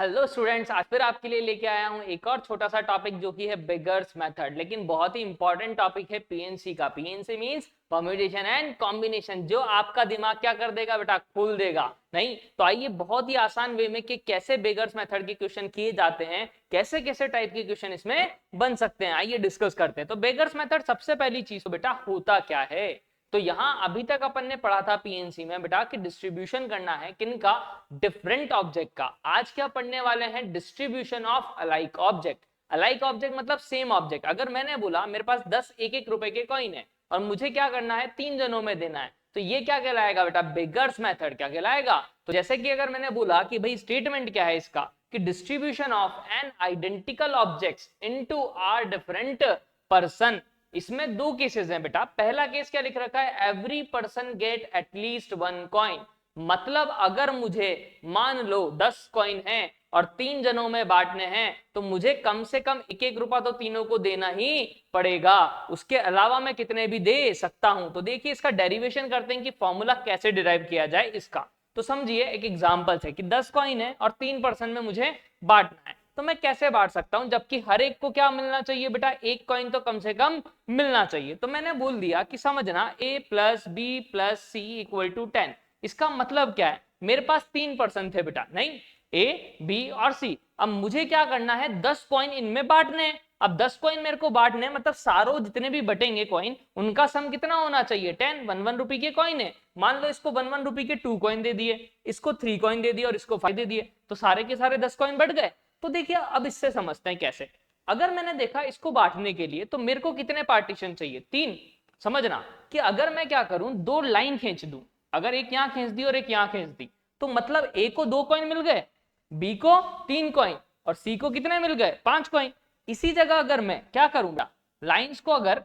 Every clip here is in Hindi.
हेलो स्टूडेंट्स, आज फिर आपके लिए लेके आया हूँ एक और छोटा सा टॉपिक जो कि है बेगर्स मेथड। लेकिन बहुत ही इंपॉर्टेंट टॉपिक है पीएनसी का। PNC means permutation and combination, जो आपका दिमाग क्या कर देगा बेटा, खोल देगा। नहीं तो आइए बहुत ही आसान वे में कि कैसे बेगर्स मेथड के क्वेश्चन किए जाते हैं, कैसे कैसे टाइप के क्वेश्चन इसमें बन सकते हैं, आइए डिस्कस करते हैं। तो बेगर्स मेथड सबसे पहली चीज तो बेटा होता क्या है। तो यहां अभी तक अपन ने पढ़ा था पीएनसी में बेटा कि डिस्ट्रीब्यूशन करना है किनका, डिफरेंट ऑब्जेक्ट का। आज क्या पढ़ने वाले हैं, distribution of alike object. Alike object मतलब सेम ऑब्जेक्ट। अगर मैंने बोला मेरे पास 10 एक रुपए के कॉइन है और मुझे क्या करना है, 3 जनों में देना है, तो ये क्या कहलाएगा बेटा, बेगर्स मेथड क्या कहलाएगा। तो जैसे कि अगर मैंने बोला कि भाई स्टेटमेंट क्या है इसका, कि distribution of an identical objects into R different person. इसमें दो केसेस हैं बेटा। पहला केस क्या लिख रखा है, every person get at least 1 coin. मतलब अगर मुझे मान लो 10 कॉइन है और 3 जनों में बांटने हैं तो मुझे कम से कम एक रुपया तो तीनों को देना ही पड़ेगा। उसके अलावा मैं कितने भी दे सकता हूं। तो देखिए इसका डेरिवेशन करते हैं कि फॉर्मूला कैसे डिराइव किया जाए इसका। तो समझिए एक एग्जांपल है कि 10 कॉइन है और 3 पर्सन में मुझे बांटना है, तो मैं कैसे बांट सकता हूं, जबकि हर एक को क्या मिलना चाहिए बेटा, एक कॉइन तो कम से कम मिलना चाहिए। तो मैंने बोल दिया कि समझना a plus B plus C equal to 10। इसका मतलब क्या है, मेरे पास 3 पर्सन थे बेटा, नहीं ए बी और सी। अब मुझे क्या करना है, 10 कॉइन इनमें बांटने हैं। अब 10 कॉइन मेरे को बांटने मतलब सारों जितने भी बटेंगे कॉइन उनका सम कितना होना चाहिए, 10। 1 रुपए के कॉइन है, मान लो इसको 1 रुपए के 2 कॉइन दे दिए, इसको 3 कॉइन दे दिए और इसको 5 दे दिए, तो सारे के सारे 10 कॉइन बढ़ गए। तो देखिए अब इससे समझते हैं कैसे। अगर मैंने देखा इसको बांटने के लिए तो मेरे को कितने पार्टीशन चाहिए, 3। समझना कि अगर मैं क्या करूं, 2 लाइन खींच दूं, अगर एक यहां खींच दी और एक यहां खींच दी, तो मतलब ए को 2 कॉइन मिल गए, बी को 3 कॉइन और सी को कितने मिल गए, 5 कॉइन। इसी जगह अगर मैं क्या करूंगा, लाइंस को अगर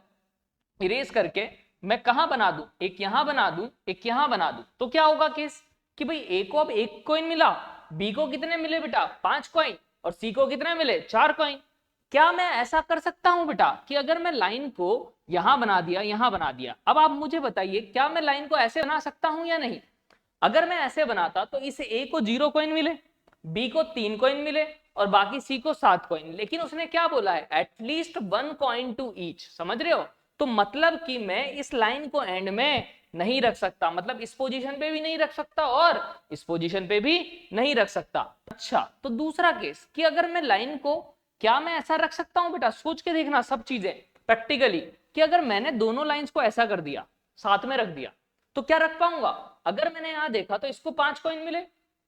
इरेज करके मैं कहां बना दूं, एक यहां बना दूं, एक यहां बना दूं, तो क्या होगा केस कि भाई ए को अब 1 कॉइन मिला, बी को कितने मिले बेटा, 5 कॉइन और सी को कितने मिले, 4 कॉइन। क्या मैं ऐसा कर सकता हूं बेटा कि अगर मैं लाइन को यहां बना दिया, यहां बना दिया, अब आप मुझे बताइए क्या मैं लाइन को ऐसे बना सकता हूं या नहीं। अगर मैं ऐसे बनाता तो इस ए को 0 कॉइन मिले, बी को 3 कॉइन मिले और बाकी सी को 7 कॉइन। लेकिन उसने क्या बोला है, एटलीस्ट 1 कॉइन टू ईच। समझ रहे हो, तो मतलब कि मैं इस लाइन को एंड में नहीं रख सकता, मतलब इस पोजीशन पे भी नहीं रख सकता और इस पोजीशन पे भी नहीं रख सकता। अच्छा तो दूसरा केस कि अगर मैं लाइन को, क्या मैं ऐसा रख सकता हूं बेटा, सोच के देखना सब चीजें प्रैक्टिकली, कि अगर मैंने दोनों लाइंस को ऐसा कर दिया, साथ में रख दिया, तो क्या रख पाऊंगा। अगर मैंने यहां देखा तो इसको 5 कॉइन मिले,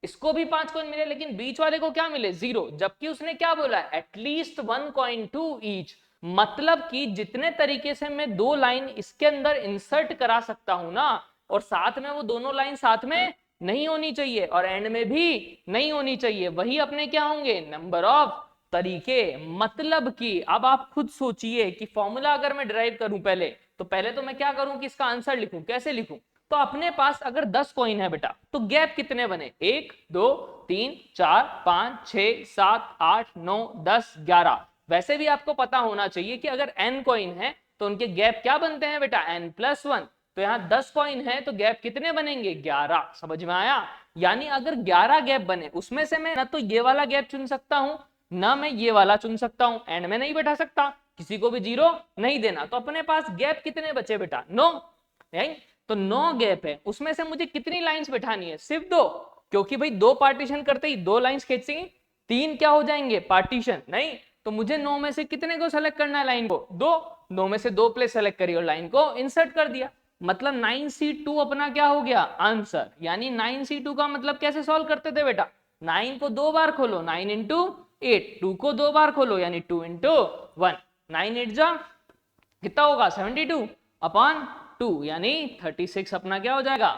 इसको भी 5 कॉइन मिले, लेकिन बीच वाले को क्या मिले, 0। जबकि उसने क्या बोला, एटलीस्ट 1 कॉइन टू ईच। मतलब कि जितने तरीके से मैं 2 लाइन इसके अंदर इंसर्ट करा सकता हूं ना, और साथ में वो दोनों लाइन साथ में नहीं होनी चाहिए और एंड में भी नहीं होनी चाहिए, वही अपने क्या होंगे, नंबर ऑफ तरीके। मतलब कि अब आप खुद सोचिए कि फॉर्मूला अगर मैं डिराइव करूं पहले, तो पहले तो मैं क्या करूं कि इसका आंसर लिखूं, कैसे लिखूं। तो अपने पास अगर 10 कॉइन है बेटा, तो गैप कितने बने, 1 2 3 4 5 6 7 8 9 10 11। वैसे भी आपको पता होना चाहिए कि अगर n कॉइन है तो उनके गैप क्या बनते हैं बेटा, n+1। तो यहाँ 10 कॉइन है तो गैप कितने बनेंगे, 11। समझ में आया। यानी अगर 11 गैप बने, उसमें से मैं ना तो ये वाला गैप चुन सकता हूं, ना मैं ये वाला चुन सकता हूं, एंड में नहीं बैठा सकता, किसी को भी 0 नहीं देना। तो अपने पास गैप कितने बचे बेटा, 9। तो 9 गैप है, उसमें से मुझे कितनी लाइंस बैठानी है, सिर्फ 2। क्योंकि भाई 2 पार्टीशन करते ही 2 लाइंस खींचेंगे, 3 क्या हो जाएंगे, पार्टीशन नहीं। तो मुझे 9 में से कितने को सेलेक्ट करना है, लाइन को 2। 9 में से 2 प्लेस सेलेक्ट करी और लाइन को इंसर्ट कर दिया, मतलब 9C2 अपना क्या हो गया, आंसर। यानी 9C2 का मतलब कैसे सॉल्व करते थे बेटा, 9 को 2 बार खोलो, 9 इंटू 8, 2 को 2 बार खोलो यानी 2 इंटू 1, 9 8 जा कितना होगा, 72 अपॉन 2 यानी 36 अपना क्या हो जाएगा,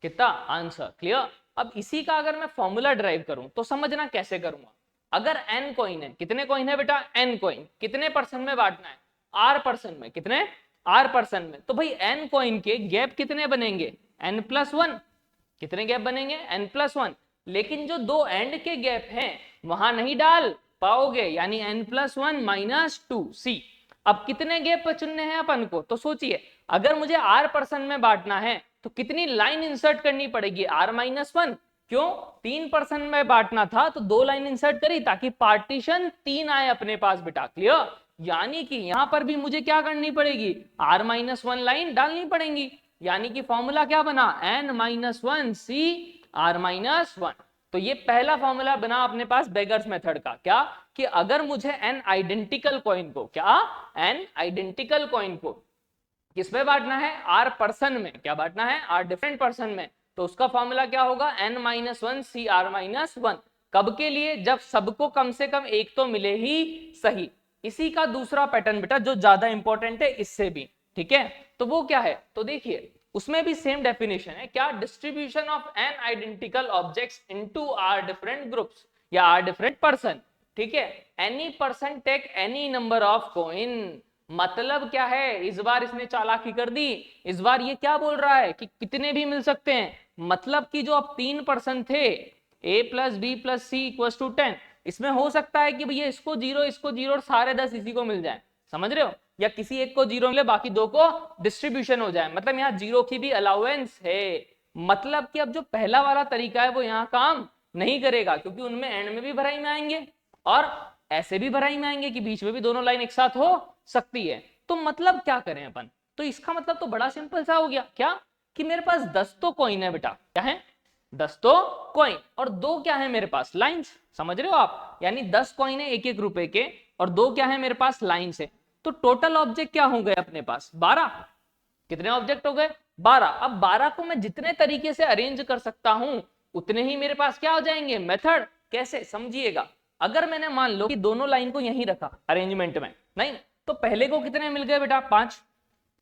कितना, आंसर। क्लियर। अब इसी का अगर मैं फॉर्मूला ड्राइव करूं तो समझना कैसे करूंगा। अगर n कॉइन है, कितने कॉइन है बेटा, n कॉइन, कितने पर्सन में बांटना है, r पर्सन में, कितने, r पर्सन में। तो भाई n कॉइन के गैप कितने बनेंगे, n+1। कितने गैप बनेंगे, n+1। लेकिन जो 2 एंड के गैप हैं वहां नहीं डाल पाओगे, यानी n+1 - 2c। अब कितने गैप चुनने हैं अपन को, तो सोचिए अगर मुझे r पर्सन में बांटना है तो कितनी लाइन इंसर्ट करनी पड़ेगी, r-1 क्यों? 3% में बांटना था तो 2 लाइन इंसर्ट करी ताकि पार्टीशन 3 आए अपने पास बेटा। क्लियर? यानी कि यहां पर भी मुझे क्या करनी पड़ेगी, r-1 लाइन डालनी पड़ेगी। यानी कि फॉर्मूला क्या बना, n-1 c r-1। तो ये पहला फॉर्मूला बना अपने पास बेगर्स मेथड का, क्या कि अगर मुझे n आइडेंटिकल कॉइन को, क्या n आइडेंटिकल कॉइन को किसमें बांटना है, r पर्सन में, क्या बांटना है, r डिफरेंट पर्सन में, तो उसका फॉर्मूला क्या होगा, n-1 c r-1। कब के लिए, जब सबको कम से कम एक तो मिले ही सही। इसी का दूसरा पैटर्न बेटा जो ज्यादा इंपॉर्टेंट है इससे भी, ठीक है, तो वो क्या है, तो देखिए उसमें भी सेम डेफिनेशन है, क्या, distribution of n identical objects into r different groups या r डिफरेंट पर्सन, ठीक है, any person take any number of coin. मतलब क्या है, इस बार इसने चालाकी कर दी, इस बार ये क्या बोल रहा है कि कितने भी मिल सकते हैं। मतलब कि जो अब 3% थे, a plus B plus C equal to 10, इसमें हो सकता है कि भैया इसको 0 और सारे 10 इसी को मिल जाए, समझ रहे हो, या किसी एक को 0 मिले बाकी 2 को डिस्ट्रीब्यूशन हो जाए, मतलब यहाँ 0 की भी अलाउंस है। मतलब कि अब जो पहला वाला तरीका है वो यहाँ काम नहीं करेगा, क्योंकि उनमें एंड में भी भराई में आएंगे और ऐसे भी भराई में आएंगे कि बीच में भी दोनों लाइन एक साथ हो सकती है। तो मतलब क्या करें अपन, तो इसका मतलब तो बड़ा सिंपल सा हो गया, क्या कि मेरे पास 10 तो कॉइन है बेटा, क्या है, 10 तो कॉइन, और 2 क्या है मेरे पास, लाइंस, समझ रहे हो आप, यानी 10 कॉइन है 1-1 रुपए के, और 2 क्या है मेरे पास, लाइंस है। तो टोटल ऑब्जेक्ट क्या हो गए अपने पास, 12। कितने ऑब्जेक्ट हो गए, 12। अब 12 को मैं जितने तरीके से अरेंज कर सकता हूं उतने ही मेरे पास क्या हो जाएंगे, मेथड। कैसे, समझिएगा, अगर मैंने मान लो कि दोनों लाइन को यहीं रखा अरेंजमेंट में, नहीं, तो पहले को कितने मिल गए बेटा, 5,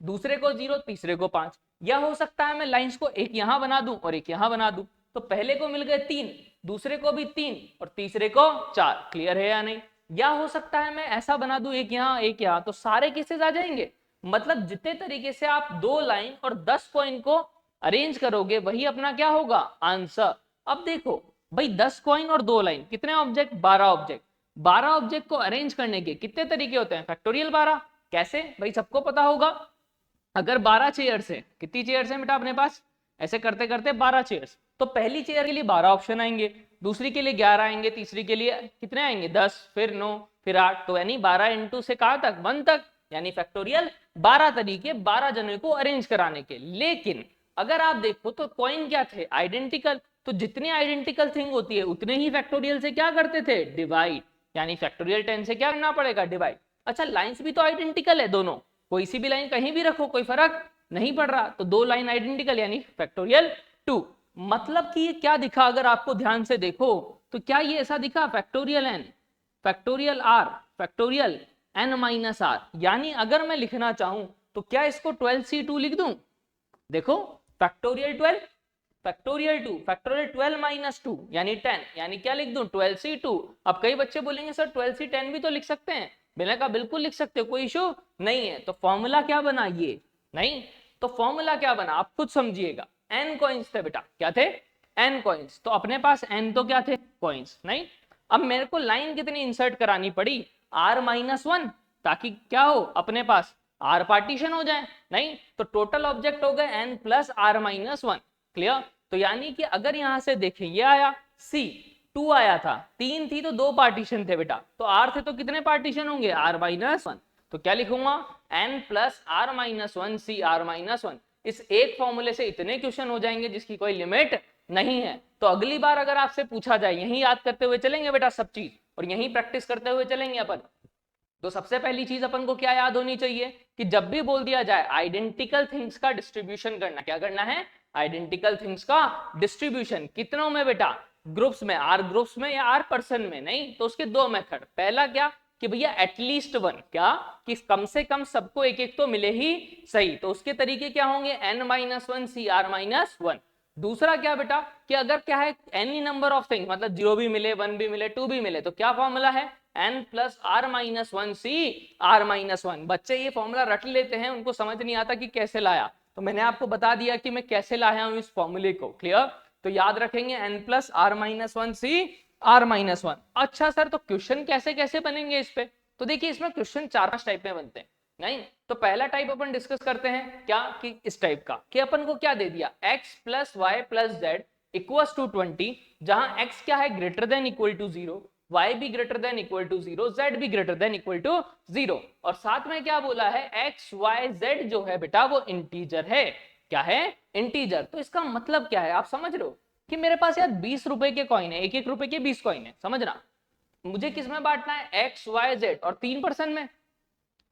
दूसरे को 0, तीसरे को 5, या हो सकता है मैं लाइंस को एक यहां बना दूं और एक यहां बना दूं, तो पहले को मिल गए 3, दूसरे को भी 3 और तीसरे को 4। क्लियर है या नहीं? या हो सकता है मैं ऐसा बना दूं, एक यहां एक यहां, तो सारे केसेस आ जाएंगे। मतलब जितने तरीके से आप 2 लाइन और 10 कॉइन को अरेंज करोगे वही अपना क्या होगा, आंसर। अब देखो भाई 10 कॉइन और 2 लाइन, कितने ऑब्जेक्ट, 12 ऑब्जेक्ट। 12 ऑब्जेक्ट को अरेंज करने के कितने तरीके होते हैं, फैक्टोरियल 12। कैसे भाई, सबको पता होगा, अगर 12 चेयर्स है, कितनी चेयर्स है बेटा अपने पास, ऐसे करते करते 12 चेयर्स, तो पहली चेयर के लिए 12 ऑप्शन आएंगे, दूसरी के लिए 11 आएंगे, तीसरी के लिए कितने आएंगे, 10, फिर 9, फिर 8, तो यानी 12 इंटू से कहां तक, 1 तक, यानी फैक्टोरियल 12 तरीके 12 जनों को अरेंज कराने के। लेकिन अगर आप देखो तो कॉइन क्या थे, आइडेंटिकल, तो जितनी आइडेंटिकल थिंग होती है उतने ही फैक्टोरियल से क्या करते थे, डिवाइड, यानी फैक्टोरियल 10 से क्या करना पड़ेगा, डिवाइड। अच्छा लाइंस भी तो आइडेंटिकल है दोनों, कोई सी भी लाइन कहीं भी रखो कोई फर्क नहीं पड़ रहा, तो 2 लाइन आइडेंटिकल यानी फैक्टोरियल 2। मतलब कि ये क्या दिखा, अगर आपको ध्यान से देखो तो क्या ये ऐसा दिखा, factorial n, factorial r, factorial n-r, यानी अगर मैं लिखना चाहूं तो क्या इसको 12c2 लिख दूं, देखो फैक्टोरियल 12, फैक्टोरियल 2, फैक्टोरियल 12 माइनस 2 यानी 10, यानी क्या लिख दूं, 12c2। अब कई बच्चे बोलेंगे सर 12c10 भी तो लिख सकते हैं, मैंने कहा बिल्कुल लिख सकते हो, कोई इशू नहीं है। तो फॉर्मूला क्या बना, ये नहीं, तो फॉर्मूला क्या बना आप खुद समझिएगा, n कॉइन्स थे बेटा, क्या थे, n कॉइन्स, तो अपने पास n तो क्या थे, कॉइन्स, नहीं। अब मेरे को लाइन कितनी इंसर्ट करानी पड़ी, r-1, ताकि क्या हो अपने पास r पार्टीशन हो जाए, नहीं, तो टोटल ऑब्जेक्ट हो गए n प्लस r-1। क्लियर? तो यानी कि अगर यहां से देखें, ये आया c, 2 आया था, 3 थी तो 2 पार्टीशन थे बेटा, तो r थे तो कितने पार्टीशन होंगे, r-1, तो क्या लिखूंगा, n plus r-1 c r-1। इस एक फॉर्मूले से इतने क्वेश्चन हो जाएंगे जिसकी कोई लिमिट नहीं है। तो अगली बार अगर आपसे पूछा जाए, यही याद करते हुए चलेंगे बेटा सब चीज, और यही प्रैक्टिस करते हुए चलेंगे अपन। तो सबसे पहली चीज अपन को क्या याद होनी चाहिए कि जब भी बोल दिया जाए आइडेंटिकल थिंग्स का डिस्ट्रीब्यूशन करना, क्या करना है, आइडेंटिकल थिंग्स का डिस्ट्रीब्यूशन, कितनों में बेटा, ग्रुप्स में, आर ग्रुप्स में या आर पर्सन में, नहीं, तो उसके 2 मेथड, पहला क्या कि भैया एटलीस्ट 1, क्या कि कम से कम सबको एक एक तो मिले ही सही, तो उसके तरीके क्या होंगे, n-1 c r-1। दूसरा क्या बेटा कि अगर क्या है एनी नंबर ऑफ थिंग्स, मतलब 0 भी मिले, 1 भी मिले, 2 भी मिले, तो क्या फॉर्मूला है, n plus r-1 c r-1। बच्चे ये फॉर्मूला रट लेते हैं, उनको समझ नहीं आता कि कैसे लाया, तो मैंने आपको बता दिया कि मैं कैसे लाया हूं इस फॉर्मूले को। क्लियर? तो याद रखेंगे n plus r-1 c r-1। अच्छा सर तो क्वेश्चन कैसे कैसे बनेंगे इस पे, तो देखिए इसमें क्वेश्चन 4-5 टाइप में बनते हैं, नहीं, तो पहला टाइप अपन डिस्कस करते हैं, क्या कि इस टाइप का कि अपन को क्या दे दिया, x plus Y plus Z equals to 20, जहां x क्या है greater than equal to 0, y भी greater than equal to 0, z भी ग्रेटर देन इक्वल टू 0, और साथ में क्या बोला है x y z जो है बेटा वो इंटीजर है। क्या है? इंटीजर। तो इसका मतलब क्या है आप समझ रहे हो कि मेरे पास यार 20 रुपए के कॉइन है, 1-1 रुपए के 20 कॉइन है, समझना। मुझे किस में बांटना है? x y z और 3% में,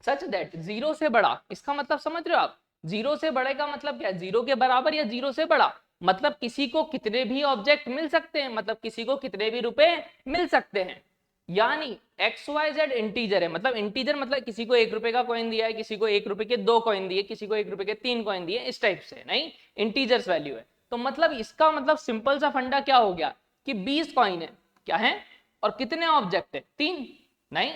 सच दैट 0 से बड़ा। इसका मतलब समझ रहे हो आप? 0 से बड़े का मतलब क्या है? 0 के बराबर या 0 से बड़ा, मतलब किसी को कितने भी ऑब्जेक्ट मिल सकते हैं, मतलब किसी को कितने भी रुपए मिल सकते हैं। यानी एक्स वाई जेड इंटीजर है, मतलब इंटीजर मतलब किसी को 1 रुपए का कॉइन दिया है, किसी को 1 रुपए के 2 कॉइन दिए, किसी को 1 रुपए के 3 कॉइन दिए, इस टाइप से नहीं, इंटीजर्स वैल्यू है। तो मतलब इसका मतलब सिंपल सा फंडा क्या हो गया कि 20 कॉइन है, क्या है, और कितने ऑब्जेक्ट है? 3, नहीं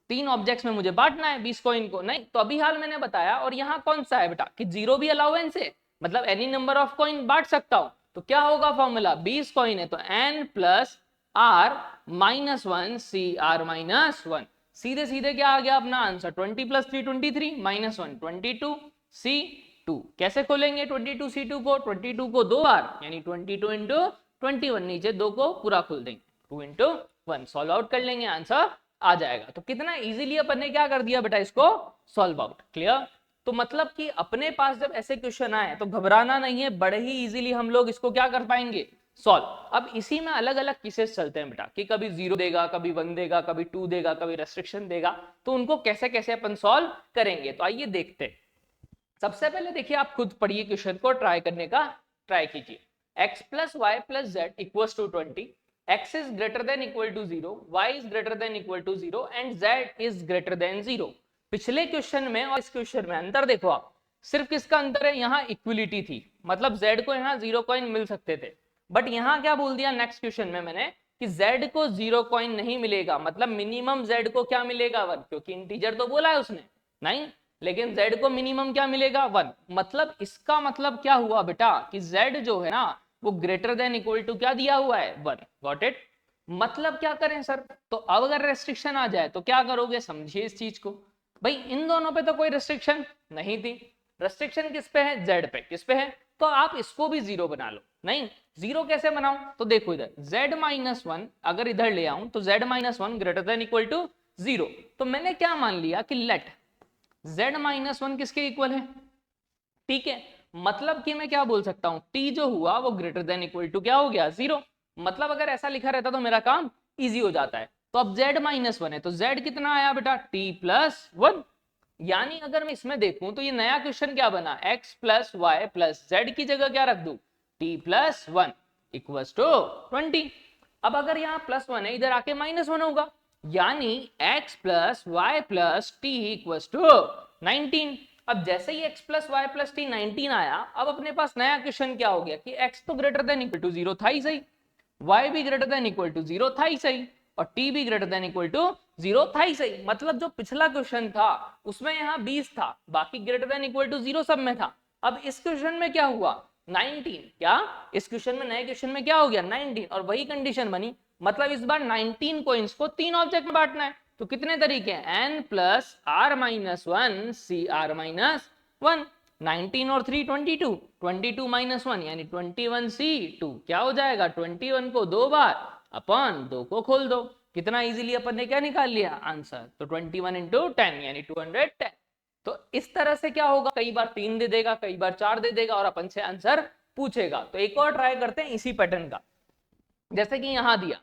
3 ऑब्जेक्ट्स में मुझे बांटना है 20 कॉइन को, नहीं तो अभी हाल मैंने बताया। और यहाँ कौन सा है बेटा कि 0 भी अलाउंस है, मतलब एनी नंबर ऑफ कॉइन बांट सकता हूं। तो क्या होगा फॉर्मूला? 20 कॉइन है तो n plus r minus 1 C are minus 1। सीधे सीधे क्या आ गया अपना आंसर? 20 plus 3 23 minus 1 22 C2। कैसे खोलेंगे 22 C2 को? 22 को 2 बार यानी 22 इंटू 21, नीचे 2 को पूरा खोल देंगे, 2 इंटू 1 सॉल्व आउट कर लेंगे, आंसर आ जाएगा। तो कितना इजीली अपन ने क्या कर दिया बेटा इसको सॉल्व आउट। क्लियर? तो मतलब कि अपने पास जब ऐसे क्वेश्चन आए तो घबराना नहीं है, बड़े ही इजीली हम लोग इसको क्या कर पाएंगे? सॉल्व। अब इसी में अलग अलग केसेस चलते हैं बेटा कि कभी 0 देगा, कभी 1 देगा, कभी 2 देगा, कभी रेस्ट्रिक्शन देगा, तो उनको कैसे कैसे अपन सॉल्व करेंगे। तो आइए देखते हैं। सबसे पहले देखिए आप खुद पढ़िए, क्वेश्चन को ट्राई करने का ट्राई कीजिए। x plus Y plus Z equals to 20, x is greater than equal to 0, y is greater than equal to 0 and z is greater than 0। पिछले क्वेश्चन में और इस क्वेश्चन में अंतर देखो आप, सिर्फ किसका अंतर है? यहाँ इक्विलिटी थी, मतलब z को यहाँ 0 कॉइन मिल सकते थे, बट यहाँ क्या बोल दिया नेक्स्ट क्वेश्चन में मैंने कि z को 0 कॉइन नहीं मिलेगा, मतलब मिनिमम z को क्या मिलेगा? 1, क्योंकि इंटीजर तो बोला है उसने, नहीं, लेकिन z को मिनिमम क्या मिलेगा? 1। मतलब इसका मतलब क्या हुआ बेटा कि z जो है ना वो ग्रेटर देन इक्वल टू क्या दिया हुआ है? 1। Got it? मतलब क्या करें सर? तो अब अगर रेस्ट्रिक्शन आ जाए तो क्या करोगे? समझिए इस चीज को। भाई इन दोनों पे तो कोई रेस्ट्रिक्शन नहीं थी, रेस्ट्रिक्शन किस पे है? z पे। किस पे है? तो आप इसको भी 0 बना लो। नहीं, 0 कैसे बनाऊं? तो देखो इधर z माइनस 1 अगर इधर ले आऊं तो z minus 1 greater than equal to 0। तो मैंने क्या मान लिया कि लेट z माइनस 1 किसके इक्वल है? ठीक है, मतलब कि मैं क्या बोल सकता हूं, t जो हुआ वो ग्रेटर देन इक्वल टू क्या हो गया? 0। मतलब अगर ऐसा लिखा रहता तो मेरा काम इजी हो जाता है। तो अब z माइनस 1 है तो z कितना आया बेटा? t plus 1। यानी अगर मैं इसमें देखूं तो ये नया क्वेश्चन क्या बना? x plus Y plus Z की जगह क्या रख दूं? t plus 1 equals to 20। अब अगर यहाँ प्लस 1 है, इधर आके माइनस 1 होगा, यानी x plus Y plus t equals to 19। अब जैसे ही x plus Y plus t 19 आया, अब अपने पास नया क्वेश्चन क्या हो गया कि x तो ग्रेटर देन इक्वल टू 0 था ही सही, y भी ग्रेटर देन इक्वल टू 0 था ही सही, और t भी ग्रेटर देन इक्वल टू 0 था ही सही। मतलब जो पिछला क्वेश्चन था उसमें यहाँ 20 था, बाकी ग्रेटर देन इक्वल टू 0 सब में था। अब इस क्वेश्चन में क्या हुआ? 19। क्या इस क्वेश्चन में, नए क्वेश्चन में क्या हो गया? 19, और वही कंडीशन बनी, मतलब इस बार 19 कॉइंस को 3 ऑब्जेक्ट में बांटना है। तो कितने तरीके हैं? n plus are minus 1 C are minus 1। 19 और 3 22, 22 माइनस 1 यानी 21 C2 क्या हो जाएगा? 21 को 2 बार अपन 2 को खोल दो। कितना इजीली अपन ने क्या निकाल लिया? आंसर। तो 21 इंटू 10 यानी 210। तो इस तरह से क्या होगा, कई बार 3 दे देगा, कई बार 4 दे देगा और अपन से आंसर पूछेगा। तो एक और ट्राई करते हैं इसी पैटर्न का, जैसे कि यहां दिया।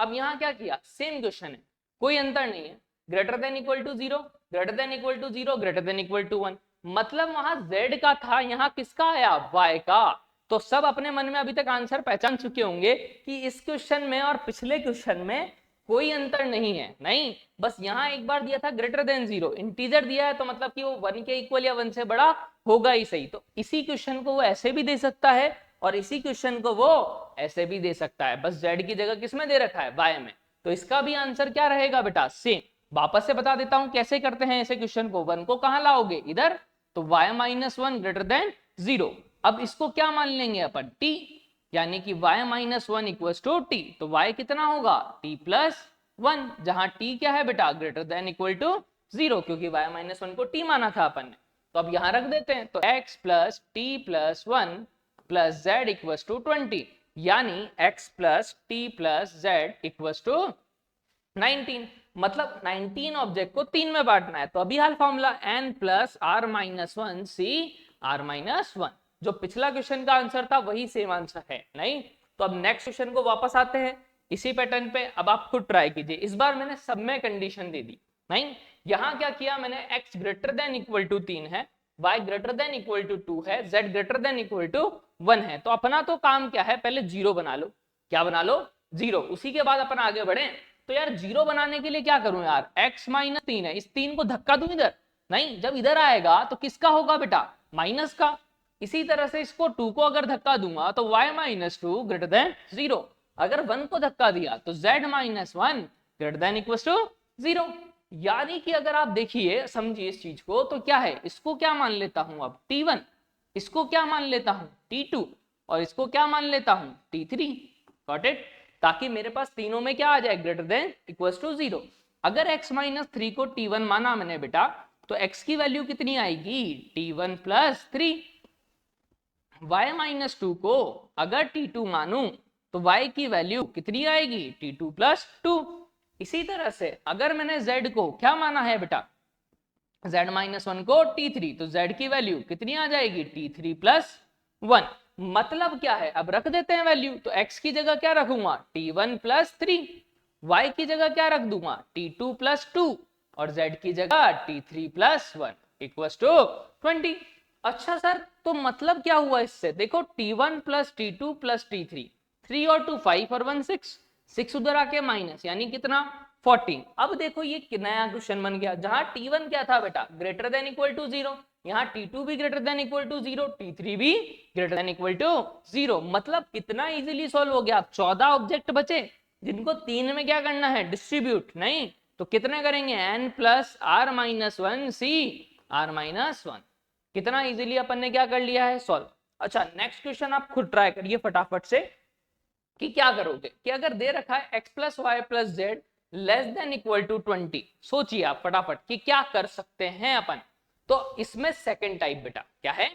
अब यहां क्या किया? सेम क्वेश्चन है, कोई अंतर नहीं है, greater than equal to 0, greater than equal to 0, greater than equal to 1। मतलब वहां z का था, यहाँ किसका आया? y का। तो सब अपने मन में अभी तक आंसर पहचान चुके होंगे कि इस क्वेश्चन में और पिछले क्वेश्चन में कोई अंतर नहीं है। नहीं, बस यहाँ एक बार दिया था ग्रेटर देन 0, इंटीजर दिया है तो मतलब कि वो 1 के इक्वल या 1 से बड़ा होगा ही सही। तो इसी क्वेश्चन को वो ऐसे भी दे सकता है और इसी क्वेश्चन को वो ऐसे भी दे सकता है, बस z की जगह किस में दे रखा है? y में। तो इसका भी आंसर क्या रहेगा बेटा? सेम। वापस से बता देता हूं कैसे करते हैं ऐसे क्वेश्चन को। 1 को कहां लाओगे? इधर। तो y माइनस 1 ग्रेटर देन 0। अब इसको क्या मान लेंगे अपन? t, यानी कि y minus 1 equal to t। तो y कितना होगा? t प्लस 1, जहां t क्या है बेटा? ग्रेटर देन इक्वल टू 0, क्योंकि y माइनस 1 को t माना था अपन ने। तो अब यहां रख देते हैं, तो x plus t plus 1 plus z equal to 20। यानी x plus t plus Z equal to 19। मतलब 19 ऑब्जेक्ट को 3 में बांटना है। तो अभी हाल formula n plus are minus one C are minus one, जो पिछला क्वेश्चन का आंसर था वही सेम आंसर है। नहीं तो अब नेक्स्ट क्वेश्चन को वापस आते हैं इसी पैटर्न पे। अब आप खुद ट्राई कीजिए। इस बार मैंने सब में कंडीशन दे दी। नहीं यहां क्या किया मैंने, x greater than equal to 3 है, y greater than equal to 2 है, z greater than equal to 1 है। तो अपना तो काम क्या है, पहले जीरो बना लो। क्या बना लो? जीरो। उसी के बाद अपन आगे बढ़े। तो यार जीरो बनाने के लिए क्या करूं यार, x माइनस 3 है, इस 3 को धक्का दूं इधर। नहीं जब इधर आएगा तो किसका होगा बेटा, माइनस का। इसी तरह से इसको 2 को अगर धक्का दूंगा तो y माइनस 2 ग्रेटर देन 0। अगर 1 को धक्का दिया तो z minus 1 greater than equal to 0। यानी कि अगर आप देखिए समझिए इस चीज को, तो क्या है, इसको क्या मान लेता हूं अब t1, इसको क्या मान लेता हूं t2, और इसको क्या मान लेता हूं t3। Got it? ताकि मेरे पास तीनों में क्या आ जाए, ग्रेटर देन इक्वल टू 0। अगर x माइनस 3 को t1 माना मैंने बेटा, तो x की वैल्यू कितनी आएगी, t1 प्लस 3। y माइनस 2 को अगर t2 मानूं तो y की वैल्यू कितनी आएगी, t2 प्लस 2। इसी तरह से अगर मैंने z को क्या माना है बेटा, z माइनस 1 को t3, तो z की वैल्यू कितनी आ जाएगी, t3 प्लस 1। मतलब क्या है, अब रख देते हैं वैल्यू। तो x की जगह क्या रखूंगा, t1 प्लस 3, y की जगह क्या रख दूंगा, t2 प्लस 2, और z की जगह t3 प्लस 1 इक्वल टू 20। अच्छा सर तो मतलब क्या हुआ इससे, देखो t1 plus t2 plus t3, 3 और 2 5 और 1 6, 6 उधर आके माइनस, यानी कितना 14। अब देखो ये नया क्वेश्चन बन गया, जहां t1 क्या था बेटा, ग्रेटर देन इक्वल टू 0, यहाँ t2 भी greater than equal to 0, t3 भी ग्रेटर देन इक्वल टू 0। मतलब कितना इजीली सॉल्व हो गया। 14 ऑब्जेक्ट बचे जिनको 3 में क्या करना है, डिस्ट्रीब्यूट। नहीं तो कितने करेंगे, n plus are minus one C are minus one. कितना इजीली अपन ने क्या कर लिया है, सॉल्व। अच्छा नेक्स्ट क्वेश्चन आप खुद ट्राई करिए फटाफट से कि क्या करोगे, कि अगर दे रखा है x plus Y plus z less than equal to 20, सोचिए आप फटाफट कि क्या कर सकते हैं अपन। तो इसमें सेकंड टाइप बेटा क्या है,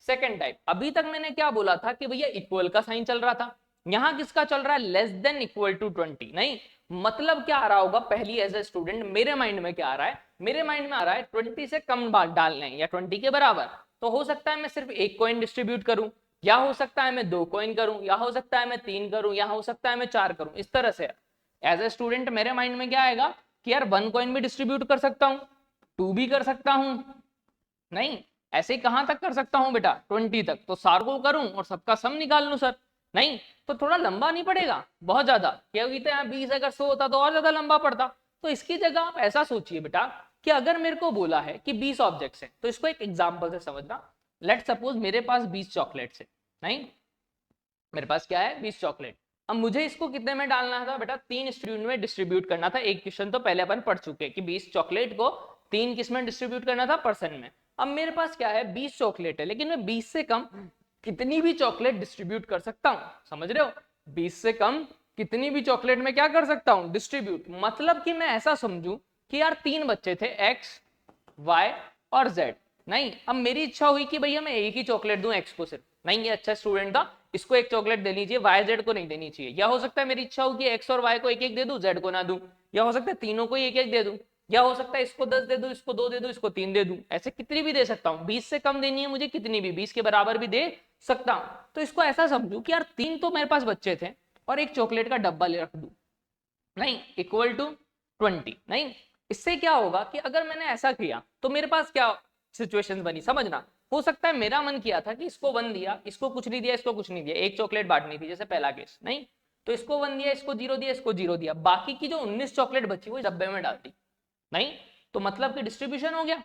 सेकंड टाइप। अभी तक मैंने क्या बोला था कि भैया इक्वल का साइन चल रहा था, यहां किसका चल रहा है, लेस देन इक्वल टू 20। नहीं मतलब क्या आ रहा होगा, पहली एज ए स्टूडेंट मेरे माइंड में क्या आ रहा है, मेरे माइंड में आ रहा है 20 से कम डालने या 20 के बराबर। तो हो सकता है मैं सिर्फ एक कॉइन डिस्ट्रीब्यूट करूं, या हो सकता है मैं 2 कॉइन करूं, या हो सकता है मैं 3 करूं, या हो सकता है मैं 4 करूं। इस तरह से एज ए स्टूडेंट मेरे माइंड में क्या आएगा कि यार 1 कॉइन भी डिस्ट्रीब्यूट कर सकता हूं, 2 भी कर सकता हूं। नहीं ऐसे कहां तक कर सकता हूं बेटा, 20 तक। तो सार को करूं और सबका सम निकाल लूं सर। नहीं तो थोड़ा लंबा नहीं पड़ेगा बहुत ज्यादा, क्योंकि तो यहाँ 20 अगर 100 होता तो और ज्यादा लंबा पड़ता। तो इसकी जगह आप ऐसा सोचिए बेटा कि अगर मेरे को बोला है कि 20 ऑब्जेक्ट्स हैं, तो इसको एक एग्जांपल से समझना। लेट सपोज मेरे पास 20 चॉकलेट्स है। नहीं मेरे पास क्या है, 20 चॉकलेट। अब मुझे इसको कितने में डालना था बेटा, 3 स्टूडेंट में डिस्ट्रीब्यूट करना था। एक क्वेश्चन तो पहले अपन पढ़ चुके हैं कि 20 चॉकलेट को 3 किस में डिस्ट्रीब्यूट करना था, परसेंट में। अब मेरे पास क्या है, 20 चॉकलेट है, लेकिन मैं 20 से कम कितनी भी चॉकलेट डिस्ट्रीब्यूट कर सकता हूं। समझ रहे हो, 20 से कम कितनी भी चॉकलेट में क्या कर सकता हूं, डिस्ट्रीब्यूट। मतलब कि मैं ऐसा समझू कि यार 3 बच्चे थे, एक्स वाई और जेड। नहीं अब मेरी इच्छा हुई कि भैया मैं एक ही चॉकलेट दूं एक्स को सिर्फ। नहीं ये अच्छा स्टूडेंट था, इसको एक चॉकलेट देनी चाहिए, वाई जेड को नहीं देनी चाहिए। या हो सकता है मेरी इच्छा हो कि एक्स और वाई को एक एक दे दूं, जेड को ना दूं। या हो सकता है तीनों को एक एक दे दूं। या हो सकता है इसको 10 दे दूं, इसको 2 दे दूं, इसको 3 दे दूं। ऐसे कितनी भी दे सकता हूं, 20 से कम देनी है मुझे कितनी भी, 20 के बराबर भी दे सकता हूं। तो इसको ऐसा समझू कि यार 3 तो मेरे पास बच्चे थे और एक चॉकलेट का डब्बा ले रख दूं। नहीं इक्वल टू 20। नहीं इससे क्या होगा कि अगर मैंने ऐसा किया तो मेरे पास क्या सिचुएशन बनी, समझना। हो सकता है मेरा मन किया था कि इसको 1 दिया, इसको कुछ नहीं दिया, इसको कुछ नहीं दिया, एक चॉकलेट बांटनी थी जैसे पहला केस। नहीं तो इसको 1 दिया, इसको 0 दिया, इसको 0 दिया, बाकी की जो 19 चॉकलेट बची वो डब्बे में डाल दी। नहीं तो मतलब कि डिस्ट्रीब्यूशन हो गया।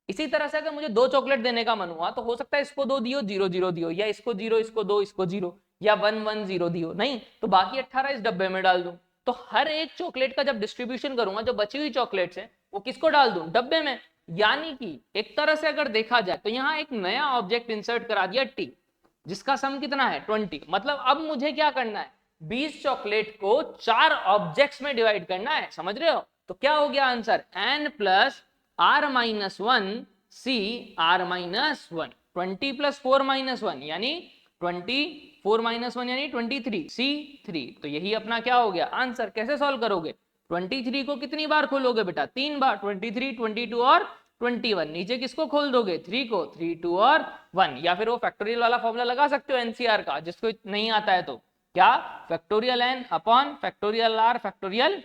इसी तरह से अगर मुझे 2 चॉकलेट देने का मन हुआ तो हो सकता है इसको 2 दियो, 0 0 दियो, या इसको 0 इसको 2 इसको 0, या 1 1 0 दियो। नहीं तो बाकी 18 इस डब्बे में डाल दूं। तो हर एक चॉकलेट का जब डिस्ट्रीब्यूशन करूंगा, जो बची हुई चॉकलेट्स है वो किसको डाल दूं, डब्बे में। यानी कि एक तरह से अगर देखा जाए तो यहाँ एक नया ऑब्जेक्ट इंसर्ट करा दिया टी, जिसका सम कितना है 20। मतलब अब मुझे क्या करना है, 20 चॉकलेट को 4 ऑब्जेक्ट्स में डिवाइड करना है। समझ रहे हो, तो क्या हो गया answer, n plus are minus one C are minus one, 20 plus 4 minus 1 यानी 24 4 - 1 यानी 23, सी 3, तो यही अपना क्या हो गया आंसर। कैसे सॉल्व करोगे, 23 को कितनी बार खोलोगे बेटा, 3 बार, 23, 22 और 21। नीचे किसको खोल दोगे, 3 को, 3, 2 और 1, या फिर वो फैक्टोरियल वाला फॉर्मूला लगा सकते हो एनसीआर का, जिसको नहीं आता है तो क्या, factorial n upon factorial r factorial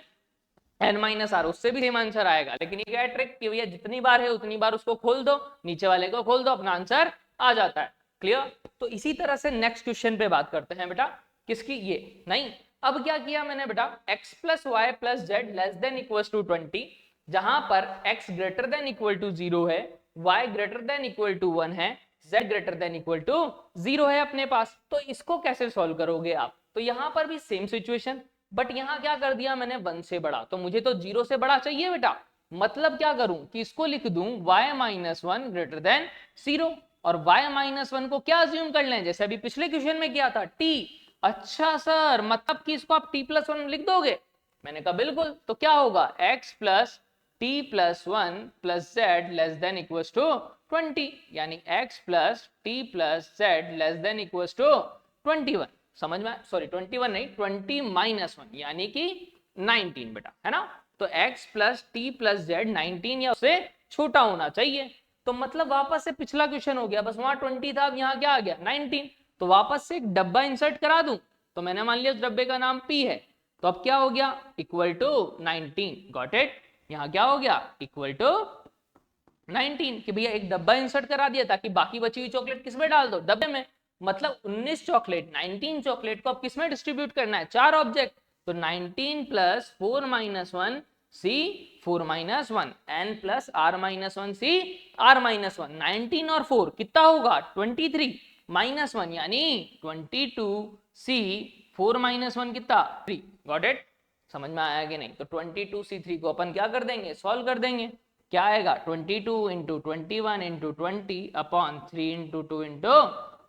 n minus r, उससे भी सेम आंसर आएगा। लेकिन ये क्या है ट्रिक कि भैया जितनी बार है उतनी बार उसको खोल दो, नीचे वाले को खोल दो, अपना आंसर आ जाता है। क्लियर। तो इसी तरह से नेक्स्ट क्वेश्चन पे बात करते हैं बेटा, किसकी, ये नहीं, अब क्या किया मैंने बेटा, x plus Y plus z less than equal to 20, जहां पर x greater than equal to 0 है, y greater than equal to 1 है, z greater than equal to 0 है अपने पास, तो इसको कैसे सॉल्व करोगे आप। तो यहां पर भी सेम सिचुएशन, बट यहां क्या कर दिया मैंने, 1 से बड़ा, तो मुझे तो 0 से बड़ा चाहिए बेटा। मतलब क्या करूं कि इसको लिख दूं y माइनस 1 ग्रेटर देन 0, और y माइनस 1 को क्या अज्यूम कर लें, जैसे अभी पिछले क्वेश्चन में किया था t। अच्छा सर, मतलब कि इसको आप t प्लस 1 लिख दोगे, मैंने कहा बिल्कुल। तो क्या होगा, x plus t plus 1 plus z less than equal to 20, यानी x plus t plus z less than equal to 21। समझ में, सॉरी 21 नहीं, 20 माइनस 1 यानी कि 19 बेटा, है ना। तो x plus t plus Z 19 या उससे छोटा होना चाहिए। तो मतलब वापस से पिछला क्वेश्चन हो गया, बस वहां 20 था, अब यहाँ क्या आ गया 19। तो वापस से एक डब्बा इंसर्ट करा दूं, तो मैंने मान लिया उस डब्बे का नाम p है, तो अब क्या हो गया, इक्वल टू 19। Got it. यहाँ क्या हो गया, इक्वल टू 19, कि भैया एक डब्बा इंसर्ट करा दिया ताकि बाकी बची हुई चॉकलेट किसमें डाल दो, डब्बे में। मतलब 19 चॉकलेट, 19 चॉकलेट को अब किसमें डिस्ट्रीब्यूट करना है, 4 ऑब्जेक्ट। तो 19 plus 4 minus 1 C 4 minus 1 N plus are minus 1 C are minus 1। 19 और 4 कितना होगा, 23 माइनस 1 यानी 22 सी 4 माइनस 1 कितना 3। Got it. समझ में आया कि नहीं। तो 22 सी 3 को अपन क्या कर देंगे, सॉल्व कर देंगे। क्या आएगा, 22 into 21 into 20 upon 3 into 2 into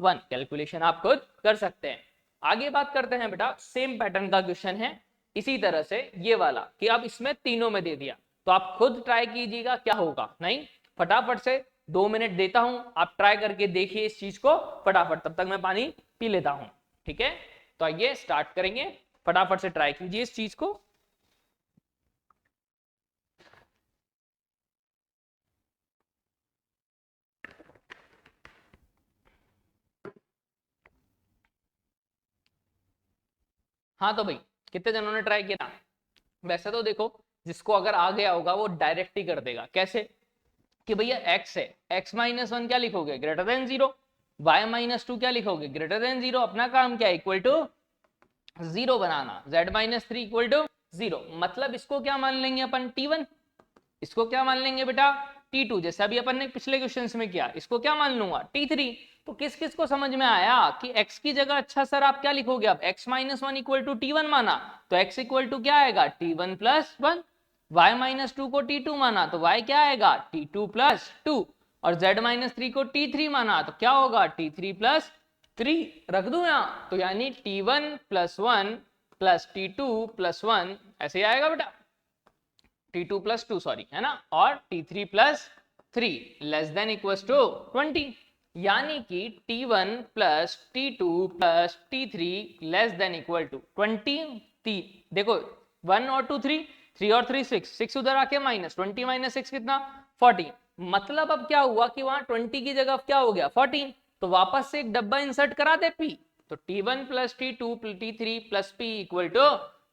1। Calculation आप खुद कर सकते हैं। आगे बात करते हैं बेटा, सेम पैटर्न का क्वेश्चन है इसी तरह से ये वाला, कि अब इसमें तीनों में दे दिया, तो आप खुद ट्राई कीजिएगा क्या होगा। नहीं, फटाफट से 2 मिनट देता हूं, आप ट्राई करके देखिए इस चीज को फटाफट, तब तक मैं पानी पी लेता हूं। ठीक है, तो आइए स्टार्ट करेंगे, फटाफट से ट्राई कीजिए इस चीज को। हाँ तो भाई कितने जनों ने ट्राई किया। वैसे तो देखो, जिसको अगर आ गया होगा वो डायरेक्ट ही कर देगा। कैसे, कि भैया x है, x माइनस 1 क्या लिखोगे, ग्रेटर देन 0, y माइनस 2 क्या लिखोगे, ग्रेटर देन 0। अपना काम क्या है, इक्वल टू 0 बनाना। z minus 3 equal to 0। मतलब इसको क्या मान लेंगे अपन, t1। इसको क्या मान लेंगे बेटा, t2, जैसे अभी अपन ने पिछले क्वेश्चंस में किया। इसको क्या मान लूंगा, t3। तो किस किस को समझ में आया कि x की जगह, अच्छा सर आप क्या लिखोगे, अब x minus 1 equal to t1 माना, तो x इक्वल टू क्या आएगा, t1 प्लस 1। y माइनस 2 को t2 माना, तो y क्या आएगा, t2 प्लस 2। और z माइनस 3 को t3 माना, तो क्या होगा, t3 प्लस 3। रख दू यहाँ, तो यानी t1 plus 1 plus t2 plus 1 ऐसे ही आएगा बेटा, t2 प्लस 2 सॉरी, है ना, और t3 plus 3 less than equals to 20। यानी कि t1 plus t2 plus t3 less than equal to 20। देखो 1 और 2 3, 3 और 3 6, 6 उधर आके माइनस 20 माइनस 6 कितना 14। मतलब अब क्या हुआ कि वहां 20 की जगह क्या हो गया 14। तो वापस से एक डब्बा इंसर्ट करा दे p, तो t1 plus t2 t3 plus p equal to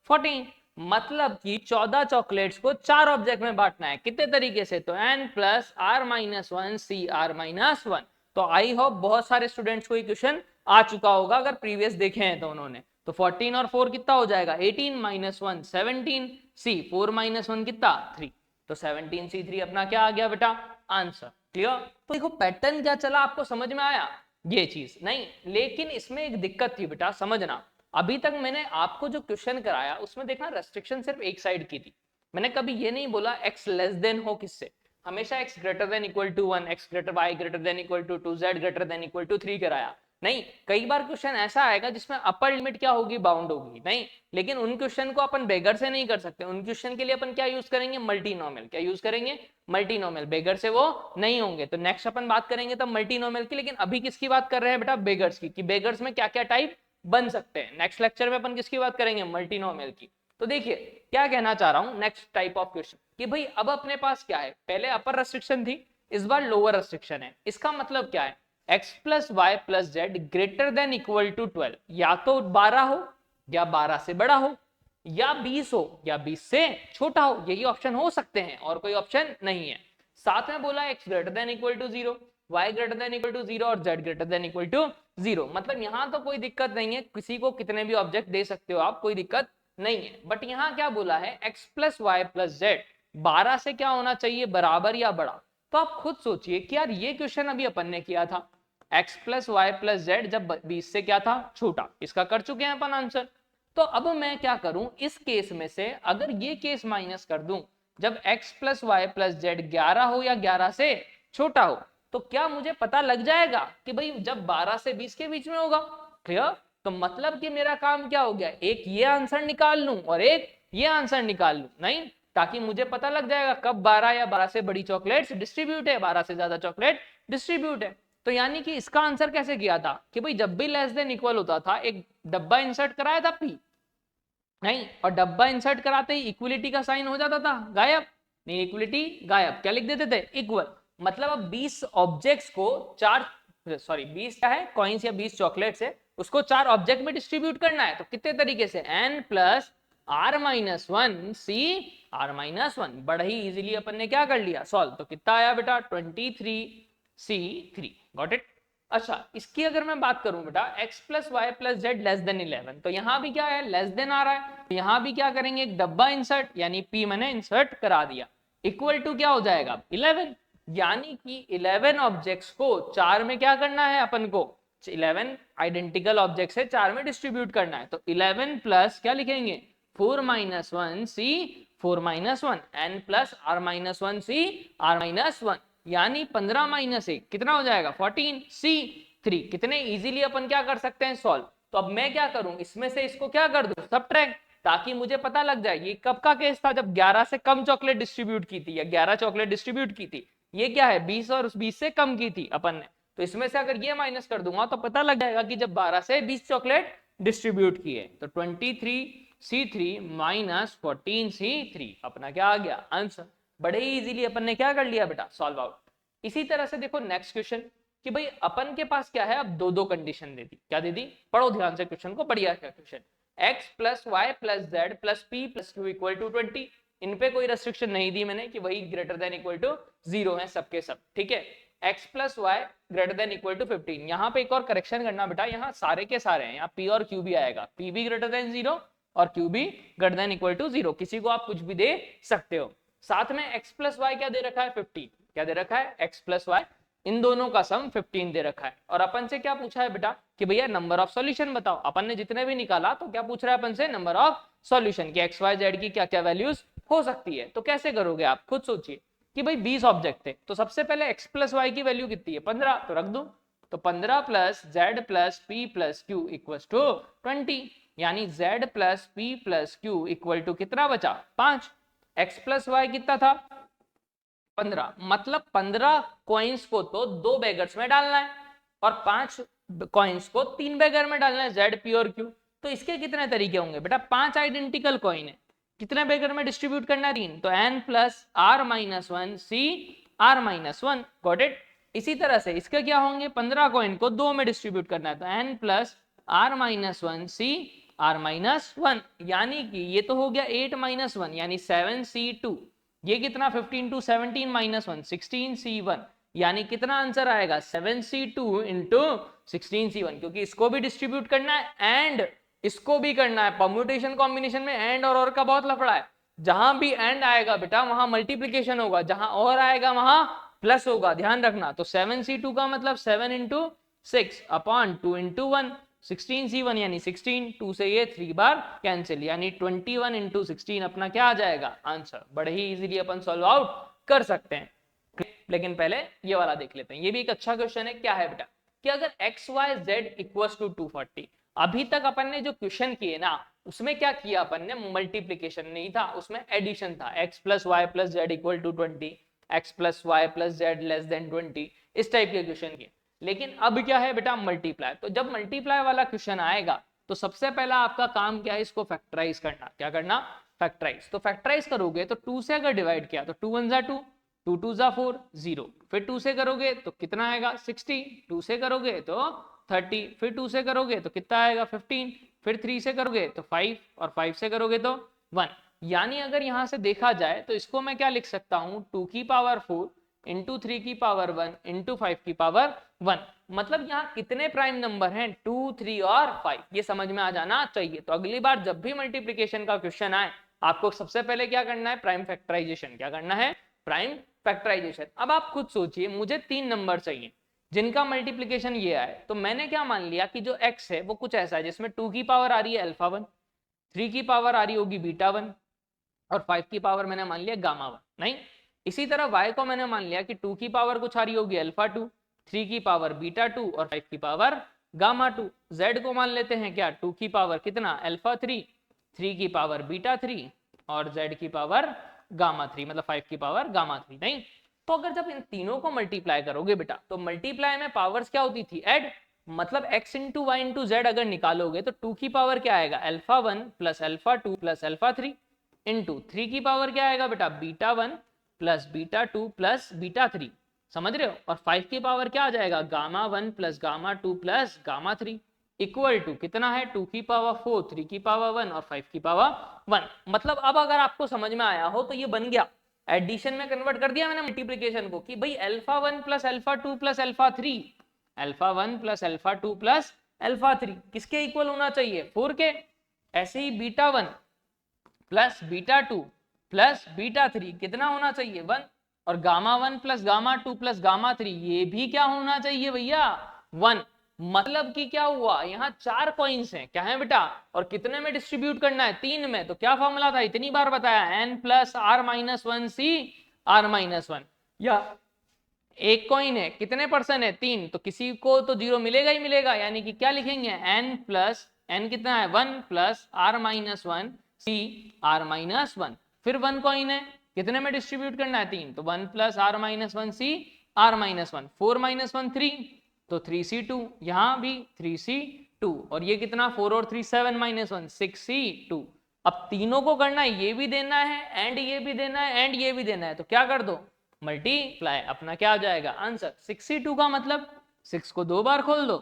14। मतलब कि 14 चॉकलेट्स को 4 ऑब्जेक्ट में बांटना है। कितने तरीके से, तो n plus are minus 1 C are minus 1। तो आई होप बहुत सारे स्टूडेंट्स को ये क्वेश्चन आ चुका होगा, अगर प्रीवियस देखे हैं तो उन्होंने। तो 14 और 4 कितना हो जाएगा, 18 माइनस 1 17 सी 4 माइनस 1 कितना 3। तो 17 सी 3 अपना क्या आ गया बेटा, आंसर। क्लियर। तो देखो पैटर्न क्या चला, आपको समझ में आया ये चीज। नहीं, लेकिन इसमें एक दिक्कत थी बेटा, समझना। अभी तक मैंने आपको जो क्वेश्चन कराया उसमें देखना रेस्ट्रिक्शन सिर्फ एक साइड की थी। मैंने कभी ये नहीं बोला x लेस देन हो किससे, हमेशा x greater than equal to 1, x greater y greater than equal to 2, z greater than equal to 3 कराया। नहीं, कई बार क्वेश्चन ऐसा आएगा जिसमें अपर लिमिट क्या होगी, बाउंड होगी। नहीं, लेकिन उन क्वेश्चन को अपन बेगर से नहीं कर सकते। उन क्वेश्चन के लिए अपन क्या यूज करेंगे, मल्टीनोमियल। क्या यूज करेंगे, मल्टीनोमियल। बेगर से वो नहीं होंगे। तो नेक्स्ट अपन बात करेंगे तब मल्टीनोमियल की। लेकिन अभी किसकी बात कर रहे हैं बेटा, बेगर्स की, कि बेगर्स में क्या क्या टाइप बन सकते हैं। नेक्स्ट लेक्चर में अपन किसकी बात करेंगे, मल्टीनोमियल की। तो देखिए क्या कहना चाह रहा हूं, नेक्स्ट टाइप ऑफ क्वेश्चन कि भाई अब अपने पास क्या है, पहले अपर रेस्ट्रिक्शन थी, इस बार लोअर रेस्ट्रिक्शन है। इसका मतलब क्या है, x plus Y plus z greater than equal to 12, या तो 12 हो या 12 से बड़ा हो, या 20 हो या 20 से छोटा हो, यही ऑप्शन हो सकते हैं और कोई ऑप्शन नहीं है। साथ में बोला x greater than equal to 0, y greater than equal to 0 और z greater than equal to 0। मतलब यहां तो कोई दिक्कत नहीं है, किसी को कितने भी ऑब्जेक्ट दे सकते हो आप, कोई दिक्कत नहीं है। बट यहाँ क्या बोला है, x plus Y plus z 12 से क्या होना चाहिए, बराबर या बड़ा। तो आप खुद सोचिए कि यार ये क्वेश्चन अभी अपन ने किया था, x plus Y plus z जब 20 से क्या था, छोटा, इसका कर चुके हैं अपन आंसर। तो अब मैं क्या करूं, इस केस में से अगर ये केस माइनस कर दूं, जब x plus Y plus z 11 हो या 11 से छोटा हो, तो क्या मुझे पता लग जाएगा कि भाई जब 12 से 20 के बीच में होगा। क्लियर। तो मतलब कि मेरा काम क्या हो गया, एक ये आंसर निकाल लूं और एक ये आंसर निकाल लूं, नहीं, ताकि मुझे पता लग जाएगा कब 12 या 12 से बड़ी चॉकलेट्स डिस्ट्रीब्यूट है, 12 से ज्यादा चॉकलेट डिस्ट्रीब्यूट है। तो यानी कि इसका आंसर कैसे किया था कि भाई जब भी लेस देन इक्वल होता था एक डब्बा इंसर्ट कराया था पी, नहीं, और डब्बा इंसर्ट कराते ही इक्वलिटी का साइन हो जाता था गायब, नहीं इक्वलिटी गायब, क्या लिख देते थे, इक्वल। मतलब अब 20 ऑब्जेक्ट्स को 20 क्या है, कॉइन्स या 20 चॉकलेट्स है, उसको 4 ऑब्जेक्ट में डिस्ट्रीब्यूट करना है। तो कितने तरीके से, n plus are minus one C are minus one. बड़ा ही इजीली अपन ने क्या कर लिया, सॉल्व। तो कितना आया बेटा, 23C3, गॉट इट। अच्छा, इसकी अगर मैं बात करूं बेटा, x plus Y plus z less than 11, तो यहां भी क्या है, लेस देन आ रहा है, तो यहां भी क्या करेंगे, एक डब्बा इंसर्ट, यानी p मैंने इंसर्ट करा दिया, इक्वल टू क्या हो जाएगा 11, यानी कि 11 ऑब्जेक्ट्स को 4 में क्या करना है अपन को, 11 आइडेंटिकल ऑब्जेक्ट्स है, 4 में डिस्ट्रीब्यूट करना है। तो 11 प्लस क्या लिखेंगे, 4 minus 1 C 4 minus 1 n plus are minus 1 C are minus 1, यानी 15 माइनस 1 कितना हो जाएगा 14 C3। कितने इजीली अपन क्या कर सकते हैं, सॉल्व। तो अब मैं क्या करूं, इसमें से इसको क्या कर दूं, सबट्रैक्ट, ताकि मुझे पता लग जाए ये कब का केस था, जब 11 से कम चॉकलेट डिस्ट्रीब्यूट की थी या 11 चॉकलेट डिस्ट्रीब्यूट की थी। ये क्या है, 20 और 20 से कम की थी अपन ने। तो इसमें से अगर ये माइनस कर दूंगा तो पता लग जाएगा कि जब 12 से 20 चॉकलेट डिस्ट्रीब्यूट की है। तो 23C3 माइनस 14C3 अपना क्या आ गया, आंसर। बड़े ही इजीली अपन ने क्या कर लिया बेटा, सॉल्व आउट। इसी तरह से देखो नेक्स्ट क्वेश्चन कि भाई अपन के पास क्या है, अब दो कंडीशन दे दी, क्या दे दी, पढ़ो ध्यान से क्वेश्चन को, बढ़िया क्या question, x plus Y plus z plus p plus q equal to 20। इन पे कोई रेस्ट्रिक्शन नहीं दी मैंने कि वही ग्रेटर देन इक्वल टू 0 है सबके सब, ठीक है। x plus y greater than equal to 15। यहाँ पे एक और करेक्शन करना बेटा, यहाँ सारे के सारे हैं, यहाँ p और q भी आएगा, p भी ग्रेटर देन 0 और q भी ग्रेटर देन इक्वल टू 0, किसी को आप कुछ भी दे सकते हो। साथ में x प्लस वाई क्या दे रखा है, 15, क्या दे रखा है, x प्लस वाई, इन दोनों का सम 15 दे रखा है। और अपन से क्या पूछा है बेटा कि भैया नंबर ऑफ सॉल्यूशन बताओ। अपन ने जितने भी निकाला तो क्या पूछ रहा है अपन से, नंबर ऑफ सॉल्यूशन की x y z की क्या क्या वैल्यूज हो सकती है। तो कैसे करोगे आप खुद सोचिए कि भाई 20 ऑब्जेक्ट थे, तो सबसे पहले x प्लस वाई की वैल्यू कितनी है, 15, तो रख दो। तो 15 plus z plus p plus q equal to 20, यानी z plus p plus q equal to कितना बचा, 5। x प्लस वाई कितना था, 15, मतलब 15 कॉइन्स को तो 2 बैगर्स में डालना है और 5 कॉइन्स को 3 बैगर में डालना है, जेड पी और क्यू। तो इसके कितने तरीके होंगे बेटा, 5 आइडेंटिकल कॉइन है, कितने बैगर में डिस्ट्रीब्यूट करना है, 3, तो n plus are minus 1 C are minus 1, got it. इसी तरह से इसके क्या होंगे, 15 कॉइन को 2 में डिस्ट्रीब्यूट करना है, तो n plus are minus 1 C are minus 1, यानी कि ये तो हो गया 8 माइनस 1 यानी 7C2। ये कितना 15 टू 17 माइनस 1 16C1, यानी कितना आंसर आएगा 7C2 इंटू 16C1, क्योंकि इसको भी डिस्ट्रीब्यूट करना है एंड इसको भी करना है। परम्यूटेशन कॉम्बिनेशन में एंड और का बहुत लफड़ा है, जहां भी एंड आएगा बेटा वहां मल्टीप्लीकेशन होगा, जहां और आएगा वहां प्लस होगा, ध्यान रखना। तो 7C2 का मतलब 7 इंटू 6 अपॉन 2 इंटू 1, 16C1 यानी 16, 2 से ये 3 बार कैंसिल, यानी 21 इंटू 16 अपना क्या आ जाएगा, आंसर। बड़े ही इजीली अपन सॉल्व आउट कर सकते हैं। लेकिन पहले ये वाला देख लेते हैं, ये भी एक अच्छा क्वेश्चन है। क्या है बेटा कि अगर x y z equals to 240, अभी तक अपन ने जो क्वेश्चन किए ना उसमें क्या किया अपन ने, मल्टीप्लीकेशन नहीं था, उसमें एडिशन था, x plus Y plus Z equal to 20, x plus Y plus z less than 20, इस टाइप के क्वेश्चन किए। लेकिन अब क्या है बेटा, मल्टीप्लाई। तो जब मल्टीप्लाई वाला क्वेश्चन आएगा तो सबसे पहला आपका काम क्या है, इसको फैक्टराइज करना। क्या करना, फैक्टराइज। तो फैक्टराइज करोगे तो 2 से अगर डिवाइड किया तो 2 1 जा 2, 2 2 जा 4, 0। फिर 2 से करोगे तो कितना आएगा 60, 2 से करोगे तो 30, फिर 2 से करोगे तो कितना आएगा 15, फिर 3 से करोगे तो 5, और 5 से करोगे तो 1। यानी अगर यहां से देखा जाए तो इसको मैं क्या लिख सकता हूं, 2 की पावर 4 इंटू 3 की पावर 1 इंटू 5 की पावर 1। मतलब यहाँ कितने प्राइम नंबर हैं, 2 3 और 5। ये समझ में आ जाना चाहिए। तो अगली बार जब भी मल्टीप्लीकेशन का क्वेश्चन आए, आपको सबसे पहले क्या करना है, प्राइम फैक्टराइजेशन। क्या करना है, प्राइम फैक्टराइजेशन। अब आप खुद सोचिए, मुझे 3 नंबर चाहिए जिनका मल्टीप्लीकेशन ये आए। तो मैंने क्या मान लिया कि जो x है वो कुछ ऐसा है जिसमें 2 की पावर आ रही है अल्फा 1, 3 की पावर आ रही होगी बीटा 1, और 5 की पावर मैंने मान लिया गामा 1। नहीं, इसी तरह y को मैंने मान लिया कि 2 की पावर कुछ आ रही होगी अल्फा 2, 3 की पावर बीटा 2 और 5 की पावर गामा 2। z को मान लेते हैं क्या, 2 की पावर कितना अल्फा 3, 3 की पावर बीटा 3 और z की पावर गामा 3, मतलब 5 की पावर गामा 3। नहीं, तो अगर जब इन तीनों को मल्टीप्लाई करोगे बेटा, तो मल्टीप्लाई में पावर्स क्या होती थी, ऐड। मतलब x into y into z अगर निकालोगे तो 2 की पावर क्या आएगा, alpha 1 plus alpha 2 plus alpha 3 into 3 की पावर क्या आएगा बेटा, beta 1 plus beta 2 plus beta 3। समझ रहे हो। और 5 की पावर क्या आ जाएगा, gamma 1 plus gamma 2 plus gamma 3 equal to कितना है, 2 की पावर 4, 3 की पावर 1 और 5 की पावर 1। मतलब अब अगर आपको समझ में आया हो तो ये बन गया, एडिशन में कन्वर्ट कर दिया मैंने मल्टीप्लिकेशन को, कि भाई alpha 1 plus alpha 2 plus alpha 3, alpha 1 plus alpha 2 plus alpha 3 किसके इक्वल होना चाहिए, 4 के। ऐसे ही beta 1 plus beta 2 plus beta 3 कितना होना चाहिए, 1। और gamma 1 plus gamma 2 plus gamma 3 ये भी क्या होना चाहिए भैया, 1। मतलब कि क्या हुआ, यहाँ 4 कॉइन्स हैं, क्या है बेटा, और कितने में डिस्ट्रीब्यूट करना है, 3 में। तो क्या फॉर्मूला था, इतनी बार बताया, n plus are minus 1 C are minus 1। या एक कॉइन है, कितने परसेंट है, 3, तो किसी को तो 0 मिलेगा ही मिलेगा। यानी कि क्या लिखेंगे, n प्लस n कितना है 1 plus are minus 1 C are minus 1। फिर 1 कॉइन है, कितने में डिस्ट्रीब्यूट करना है, 3, तो 1 plus are minus 1 C are minus 1। 4 minus 1 3, तो 3c2, यहाँ भी 3c2। और ये कितना 4 और 3 7 माइनस 1 6c2। अब तीनों को करना है, ये भी देना है एंड ये भी देना है एंड ये भी देना है, तो क्या कर दो, मल्टीप्लाई। अपना क्या आ जाएगा आंसर, 6c2 का मतलब 6 को 2 बार खोल दो,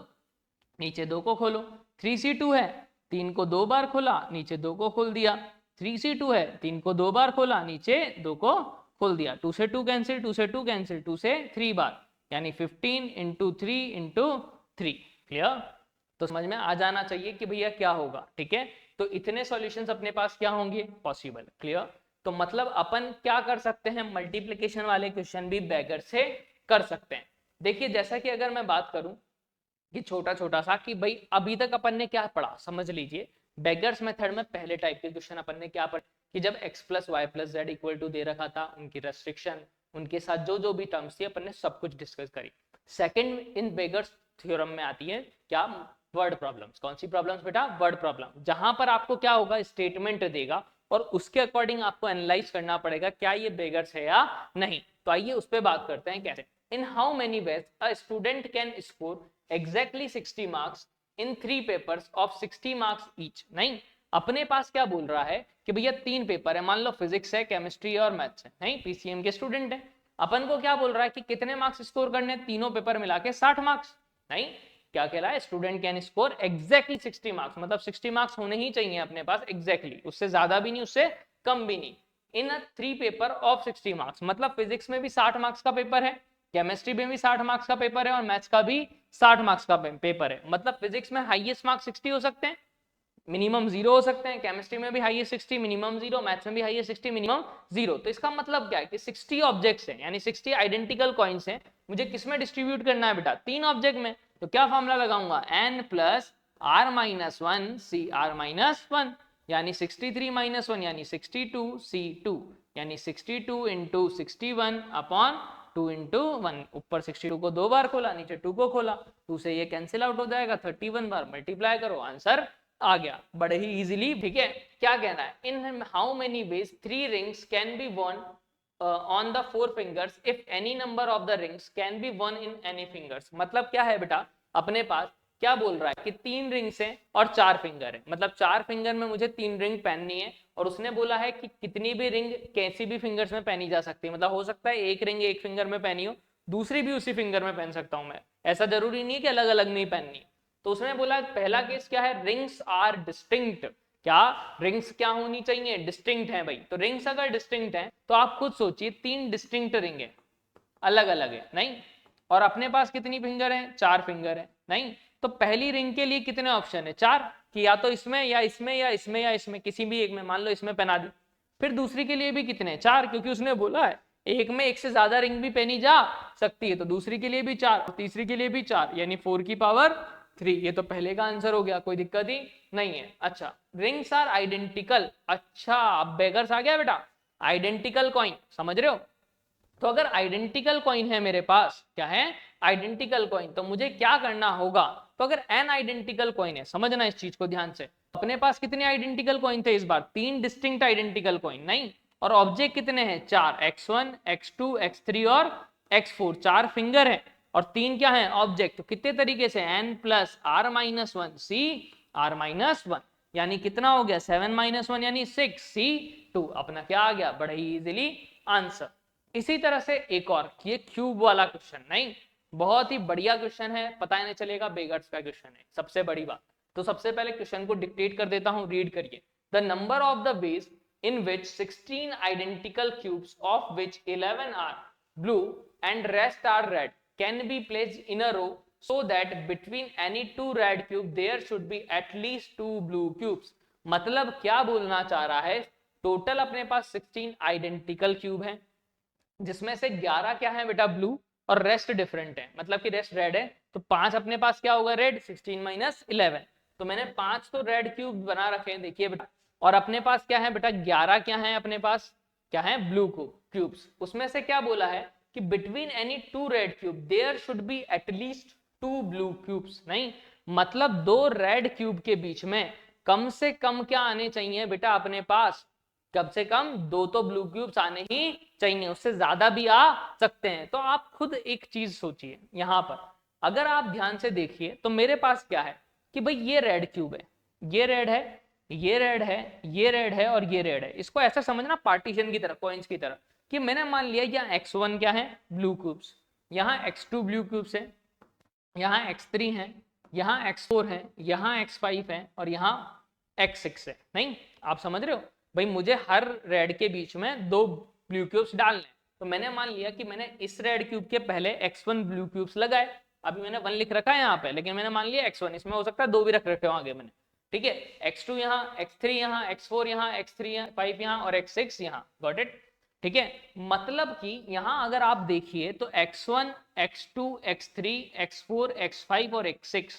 नीचे 2 को खोलो। 3c2 है, 3 को 2 बार खोला, नीचे 2 को खोल दिया। 3c2 है, 3 को 2 बार खोला, नीचे 2 को खोल दिया। 2 से 2 कैंसिल, 2 से 2 कैंसिल, 2 से 3 बार, यानी 15 इंटू 3 इंटू 3। क्लियर। तो समझ में आ जाना चाहिए कि भैया क्या होगा। ठीक है, तो इतने सॉल्यूशंस अपने पास क्या होंगे, पॉसिबल। क्लियर। तो मतलब अपन क्या कर सकते हैं, मल्टीप्लिकेशन वाले क्वेश्चन भी बैगर से कर सकते हैं। देखिए जैसा कि अगर मैं बात करूं कि छोटा छोटा सा, कि भाई अभी तक अपन ने क्या पढ़ा, समझ लीजिए। बेगर्स मेथड में पहले टाइप के क्वेश्चन अपन ने क्या पढ़ा, कि जब x plus Y plus Z equal to दे रखा था, उनकी रेस्ट्रिक्शन, उनके साथ जो जो भी टर्म्स थी अपन ने सब कुछ डिस्कस करी। सेकंड इन बेगर्स थ्योरम में आती है क्या, वर्ड प्रॉब्लम्स। कौन सी प्रॉब्लम्स बेटा, वर्ड प्रॉब्लम, जहां पर आपको क्या होगा, स्टेटमेंट देगा और उसके अकॉर्डिंग आपको एनालाइज करना पड़ेगा क्या ये बेगर्स है या नहीं। तो आइए उस पर बात करते हैं कैसे। इन how many veg a student can score exactly 60 marks in 3 papers of 60 marks each. नहीं, अपने पास क्या बोल रहा है कि भैया 3 पेपर है, मान लो फिजिक्स है, केमिस्ट्री है और मैथ्स है। नहीं, पीसीएम के स्टूडेंट है। अपन को क्या बोल रहा है कि कितने मार्क्स स्कोर करने, तीनों पेपर मिला के 60 मार्क्स। नहीं, क्या कह रहा है, student can score exactly 60 marks, मतलब 60 मार्क्स होने ही चाहिए अपने पास एग्जैक्टली, उससे ज्यादा भी नहीं उससे कम भी नहीं, इन 3 पेपर ऑफ 60 मार्क्स। मतलब फिजिक्स में भी 60 मार्क्स का पेपर है, केमिस्ट्री में भी 60 मार्क्स का पेपर है और मैथ्स का भी 60 मार्क्स का पेपर है। मतलब फिजिक्स में हाईएस्ट मार्क्स 60 हो सकते हैं, मिनिमम 0 हो सकते हैं, केमिस्ट्री में भी हाईएस्ट 60 मिनिमम 0, मैथ्स में भी हाईएस्ट 60 मिनिमम 0। तो इसका मतलब क्या है कि 60 ऑब्जेक्ट्स हैं, यानी 60 आइडेंटिकल कॉइन्स हैं, मुझे किसमें डिस्ट्रीब्यूट करना है बेटा, 3 ऑब्जेक्ट में। तो क्या फॉर्मूला लगाऊंगा, n plus are minus 1 C are minus 1, यानी 63 माइनस 1 यानी 62 c2, यानी 62 इंटू 61 अपॉन 2 इंटू 1। ऊपर 62 को 2 बार खोला, नीचे 2 को खोला, 2 से ये कैंसिल आउट हो जाएगा, 31 बार मल्टीप्लाई करो, आंसर आ गया बड़े ही इजीली। ठीक है, क्या कहना है, in how many ways 3 rings can be worn on the 4 fingers if any number of the rings can be worn in any fingers. मतलब क्या है बेटा, अपने पास क्या बोल रहा है कि 3 रिंग्स हैं और 4 फिंगर है, मतलब 4 फिंगर में मुझे 3 रिंग पहननी है, और उसने बोला है कि कितनी भी रिंग कैसी भी फिंगर्स में पहनी जा सकती है, मतलब हो सकता है एक रिंग एक फिंगर में पहनी हो, दूसरी भी उसी फिंगर में पहन सकता हूं मैं, ऐसा जरूरी नहीं है कि अलग अलग नहीं पहननी। तो उसने बोला पहला केस क्या है, रिंग्स आर डिस्टिंक्ट। क्या रिंग्स क्या होनी चाहिए, डिस्टिंक्ट है भाई। तो रिंग्स अगर डिस्टिंक्ट है तो आप खुद सोचिए 3 डिस्टिंक्ट रिंग है, अलग अलग है नहीं, और अपने पास कितनी फिंगर है, 4 फिंगर है नहीं। तो पहली रिंग के लिए कितने ऑप्शन है, 4, कि या तो इसमें या इसमें या इसमें या इसमें किसी भी एक में, मान लो इसमें पहना दी। फिर दूसरी के लिए भी कितने, 4, क्योंकि उसने बोला है एक में एक से ज्यादा रिंग भी पहनी जा सकती है, तो दूसरी के लिए भी 4, तीसरी के लिए भी 4, यानी 4 की पावर 3। ये तो पहले का आंसर हो गया, कोई दिक्कत ही नहीं है। अच्छा, रिंग्स आर आइडेंटिकल। अच्छा, अब बेगर्स आ गया बेटा, आइडेंटिकल कॉइन, समझ रहे हो। तो अगर आइडेंटिकल कॉइन है मेरे पास, क्या है, आइडेंटिकल कॉइन, तो मुझे क्या करना होगा। तो अगर एन आइडेंटिकल कॉइन है, समझना इस चीज को ध्यान से, अपने पास कितने आइडेंटिकल कॉइन थे इस बार, 3 डिस्टिंक्ट आइडेंटिकल कॉइन नहीं, और ऑब्जेक्ट कितने हैं, 4, x1 x2 x3 और x4, 4 फिंगर है और 3 क्या है ऑब्जेक्ट। तो कितने तरीके से, n plus are minus 1 C are minus 1, यानी कितना हो गया 7 माइनस 1 यानी 6 सी 2, अपना क्या आ गया, बड़ा ही इजीली आंसर। इसी तरह से एक और, ये क्यूब वाला क्वेश्चन नहीं, बहुत ही बढ़िया क्वेश्चन है, पता ही नहीं चलेगा बेगर्स का क्वेश्चन है, सबसे बड़ी बात। तो सबसे पहले क्वेश्चन को डिक्टेट कर देता हूं, रीड करिए। The number of the veg in which 16 identical cubes of which 11 are blue and rest are red can be placed in a row so that between any two red cube there should be at least 2 blue cubes। मतलब क्या बोलना चाह रहा है, टोटल अपने पास 16 आइडेंटिकल क्यूब हैं, जिसमें से 11 क्या है बेटा ब्लू और रेस्ट डिफरेंट है, मतलब कि रेस्ट रेड है, तो 5 अपने पास क्या होगा रेड, 16 माइनस 11, तो मैंने 5 तो रेड क्यूब बना रखे हैं, देखिए बेटा, और अपने पास क्या है बेटा 11 क्या है अपने पास, क्या है ब्लू क्यूब्स। उसमें से क्या बोला है कि between any 2 red cube there should be at least 2 blue cubes, नहीं मतलब 2 रेड क्यूब के बीच में कम से कम क्या आने चाहिए बेटा अपने पास, कम से कम 2 तो ब्लू क्यूब्स आने ही चाहिए, उससे ज्यादा भी आ सकते हैं। तो आप खुद एक चीज सोचिए यहां पर, अगर आप ध्यान से देखिए तो मेरे पास क्या है कि भाई ये रेड क्यूब है, ये रेड है, ये रेड है, ये रेड है और ये रेड है। इसको ऐसा समझना पार्टीशन की तरह, कॉइन्स की तरह, कि मैंने मान लिया यहाँ x1 क्या है ब्लू क्यूब्स, यहाँ x2 ब्लू क्यूब्स है, यहाँ x3 है, यहाँ x4 है, यहाँ x5 है और यहाँ x6 है। नहीं, आप समझ रहे हो भाई, मुझे हर रेड के बीच में 2 ब्लू क्यूब्स डालने, तो मैंने मान लिया कि मैंने इस रेड क्यूब के पहले x1 ब्लू क्यूब्स लगाए, अभी मैंने 1 लिख रखा है यहाँ पे, लेकिन मैंने मान लिया x1, इसमें हो सकता है 2 भी रख रखे हो आगे मैंने, ठीक है, x2 यहाँ, x3 यहाँ, x4 यहाँ, x3 5 यहाँ और x6 यहाँ, गॉट इट, ठीक है। मतलब कि यहां अगर आप देखिए तो x1 x2 x3 x4 x5 और x6,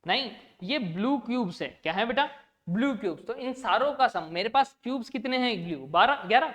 नहीं ये ब्लू क्यूब्स है, क्या है बेटा ब्लू क्यूब्स। तो इन सारों का सम, मेरे पास क्यूब्स कितने हैं ब्लू, 12 11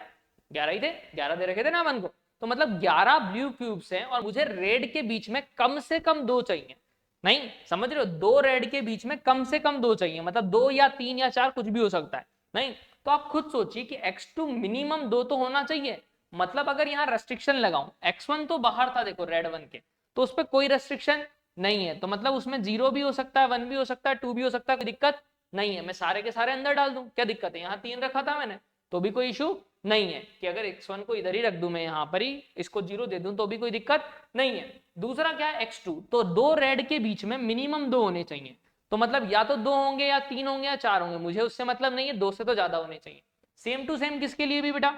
11 ही थे, 11 दे रखे थे ना अपन को, तो मतलब 11 ब्लू क्यूब्स हैं और मुझे रेड के बीच में कम से कम 2 चाहिए, नहीं समझ रहे हो, 2 रेड के बीच में कम से कम 2 चाहिए, मतलब 2 या 3 या 4 कुछ भी हो सकता है, नहीं। तो आप खुद सोचिए कि x2 मिनिमम 2 तो होना चाहिए, मतलब अगर यहाँ रेस्ट्रिक्शन लगाऊं, x1 तो बाहर था देखो रेड 1 के, तो उस पर कोई रेस्ट्रिक्शन नहीं है, तो मतलब उसमें 0 भी हो सकता है, 1 भी हो सकता है, 2 भी हो सकता है, कोई दिक्कत नहीं है, मैं सारे के सारे अंदर डाल दूं, क्या दिक्कत है, यहाँ 3 रखा था मैंने तो भी कोई इशू नहीं है, कि अगर x1 को इधर ही रख दूं मैं, यहाँ पर ही इसको 0 दे दूं तो भी कोई दिक्कत नहीं है। दूसरा क्या है x2, तो 2 रेड के बीच में मिनिमम 2 होने चाहिए, तो मतलब या तो 2 होंगे या 3 होंगे या 4 होंगे, मुझे उससे मतलब नहीं है, 2 से तो ज्यादा होने चाहिए। सेम टू सेम किसके लिए भी बेटा,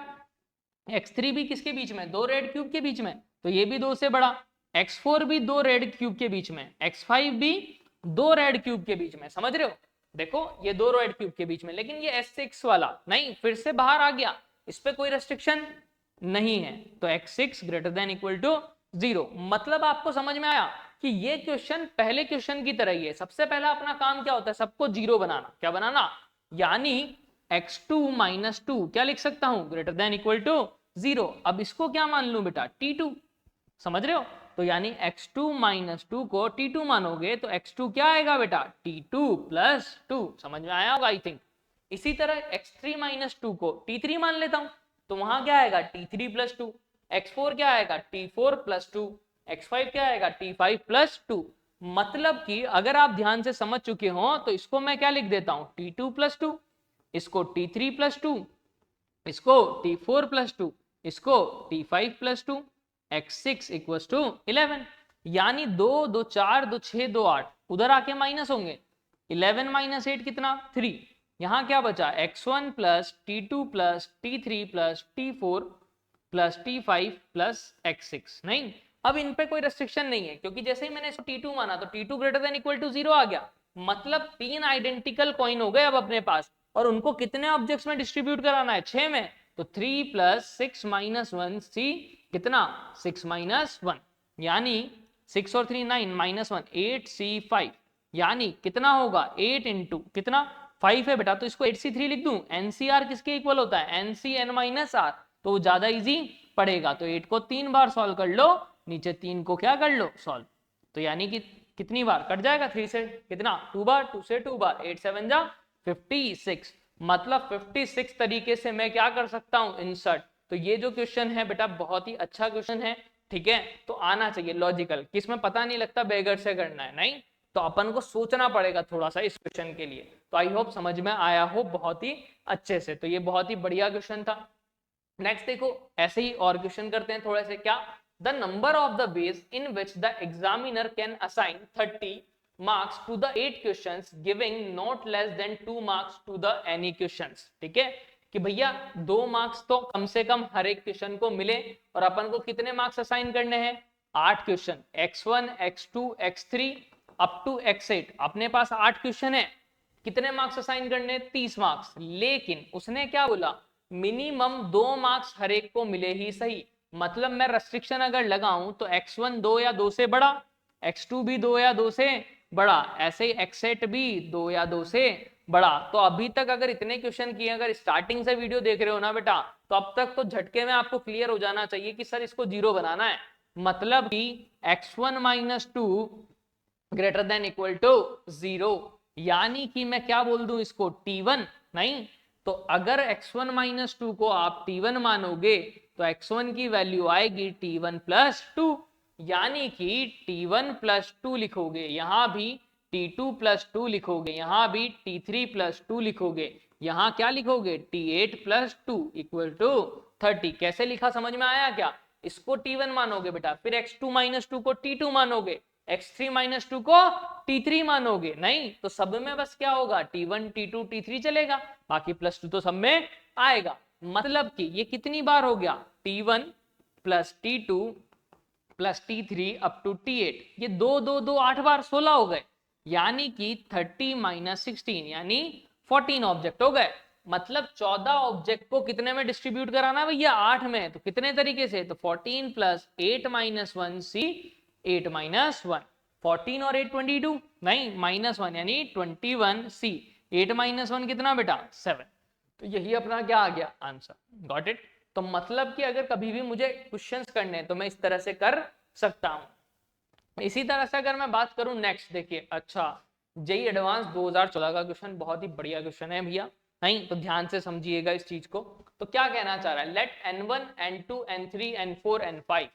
x3 भी किसके बीच में, 2 रेड क्यूब के बीच में, तो ये भी 2 से बड़ा, x4 भी 2 रेड क्यूब के बीच में, x5 भी 2 रेड क्यूब के बीच में, समझ रहे हो, देखो ये 2 रेड क्यूब के बीच में, लेकिन ये s6 वाला नहीं, फिर से बाहर आ गया, इस पे कोई रेस्ट्रिक्शन नहीं है, तो x6 greater than equal to 0। मतलब आपको समझ में आया कि ये क्वेश्चन पहले क्वेश्चन की तरह ही है, सबसे पहला अपना काम क्या होता है, सबको 0 बनाना, क्या बनाना, यानी x2 माइनस 2 क्या लिख सकता हूं, ग्रेटर देन इक्वल टू 0। अब इसको क्या मान लूं बेटा, t2, समझ रहे हो, तो यानी x2 माइनस 2 को t2 मानोगे तो x2 क्या आएगा बेटा, t2 प्लस 2, समझ में आया होगा आई थिंक। इसी तरह x3 माइनस 2 को t3 मान लेता हूं, तो वहां क्या आएगा t3 प्लस 2, x4 क्या आएगा t4 प्लस 2, x5 क्या आएगा t5 प्लस 2, मतलब कि अगर आप ध्यान से समझ चुके हो तो इसको मैं क्या लिख देता हूं, t2 प्लस 2, इसको t3 प्लस 2, इसको t4 प्लस 2, इसको t5 plus 2, x6 equal to 11। यानी 2 2 4 2 6 2 8 उधर आके माइनस होंगे, 11 माइनस 8 कितना 3। यहां क्या बचा, x1 plus t2 plus t3 plus t4 plus t5 plus x6। नहीं, अब इन पे कोई रेस्ट्रिक्शन नहीं है क्योंकि जैसे ही मैंने इसको t2 माना तो t2 greater than equal to 0 आ गया। मतलब 3 आइडेंटिकल कॉइन हो गए अब अपने पास, और उनको कितने ऑब्जेक्ट्स में डिस्ट्रीब्यूट कराना है, 6 में। तो 3 प्लस 6 माइनस 1 सी कितना 6 माइनस 1, यानी 6 और 3 9 माइनस 1 8 सी 5, यानी कितना होगा 8 इंटू कितना 5 है बेटा, तो इसको 8c3 लिख दूं। एनसीआर किसके इक्वल होता है, एनसीएन माइनस आर, तो ज्यादा इजी पड़ेगा। तो 8 को 3 बार सॉल्व कर लो, नीचे 3 को क्या कर लो सॉल्व, तो यानी कि कितनी बार कट जाएगा, 3 से कितना 2 बार, 2 से 2 बार, 8 7 जा 56। मतलब 56 तरीके से मैं क्या कर सकता हूं, इंसर्ट। तो ये जो क्वेश्चन है बेटा बहुत ही अच्छा क्वेश्चन है, ठीक है। तो आना चाहिए लॉजिकल, किसमें पता नहीं लगता बेगर से करना है, नहीं तो अपन को सोचना पड़ेगा थोड़ा सा इस क्वेश्चन के लिए। तो आई होप समझ में आया हो बहुत ही अच्छे से। तो ये बहुत ही बढ़िया क्वेश्चन था। नेक्स्ट देखो, ऐसे ही और क्वेश्चन करते हैं थोड़े से। क्या, the number of the ways in which the examiner can assign 30 marks to the 8 questions giving not less than 2 marks to the any questions. ठीक है, कि भैया 2 मार्क्स तो कम से कम हर एक क्वेश्चन को मिले, और अपन को कितने मार्क्स असाइन करने हैं, 8 question, x1 x2 x3 up to x8, अपने पास 8 क्वेश्चन है, कितने मार्क्स असाइन करने, 30 मार्क्स। लेकिन उसने क्या बोला, मिनिमम 2 मार्क्स हर एक को मिले ही सही। मतलब मैं रेस्ट्रिक्शन अगर लगाऊं तो x1 2 या 2 से बड़ा, x2 भी 2 या 2 से बड़ा, ऐसे ही x8 भी 2 या 2 से बड़ा। तो अभी तक अगर इतने क्वेश्चन किए, अगर स्टार्टिंग से वीडियो देख रहे हो ना बेटा, तो अब तक तो झटके में आपको क्लियर हो जाना चाहिए कि सर इसको 0 बनाना है। मतलब कि x1 minus 2 greater than equal to 0, यानी कि मैं क्या बोल दूं इसको t1। नहीं, तो अगर x1 माइनस 2 को आप t1 मानोगे तो x1 की वैल्यू आएगी t1 प्लस 2, यानी कि t1 प्लस 2 लिखोगे, यहां भी t2 प्लस 2 लिखोगे, यहां भी t3 प्लस 2 लिखोगे, यहां क्या लिखोगे t8 प्लस 2 इक्वल टू 30। कैसे लिखा समझ में आया क्या, इसको t1 मानोगे बेटा, फिर x2 माइनस 2 को t2 मानोगे, x3 माइनस 2 को t3 मानोगे। नहीं तो सब में बस क्या होगा, t1 t2 t3 चलेगा, बाकी प्लस 2 तो सब में आएगा। मतलब कि ये कितनी बार हो गया, t1 plus t2 plus t3 up to t8, ये 2 2 2 8 बार 16 हो गए, यानी कि 30 माइनस 16 यानी 14 ऑब्जेक्ट हो गए। मतलब 14 ऑब्जेक्ट को कितने में डिस्ट्रीब्यूट कराना है भैया, 8 में। तो कितने तरीके से, तो 14 प्लस 8 माइनस 1 सी 8 माइनस 1, 14 और 8 22, नहीं माइनस 1 यानी 21 सी, 8 माइनस 1 कितना बेटा 7। तो यही अपना क्या आ गया आंसर, गॉट इट। तो मतलब कि अगर कभी भी मुझे क्वेश्चंस करने हैं तो मैं इस तरह से कर सकता हूं। इसी तरह से अगर मैं बात करूं नेक्स्ट, देखिए अच्छा जेई एडवांस 2014 का क्वेश्चन बहुत ही बढ़िया क्वेश्चन है भैया, नहीं तो ध्यान से समझिएगा इस चीज को। तो क्या कहना चाह रहा है, late n1 n2 n3 n4 n5,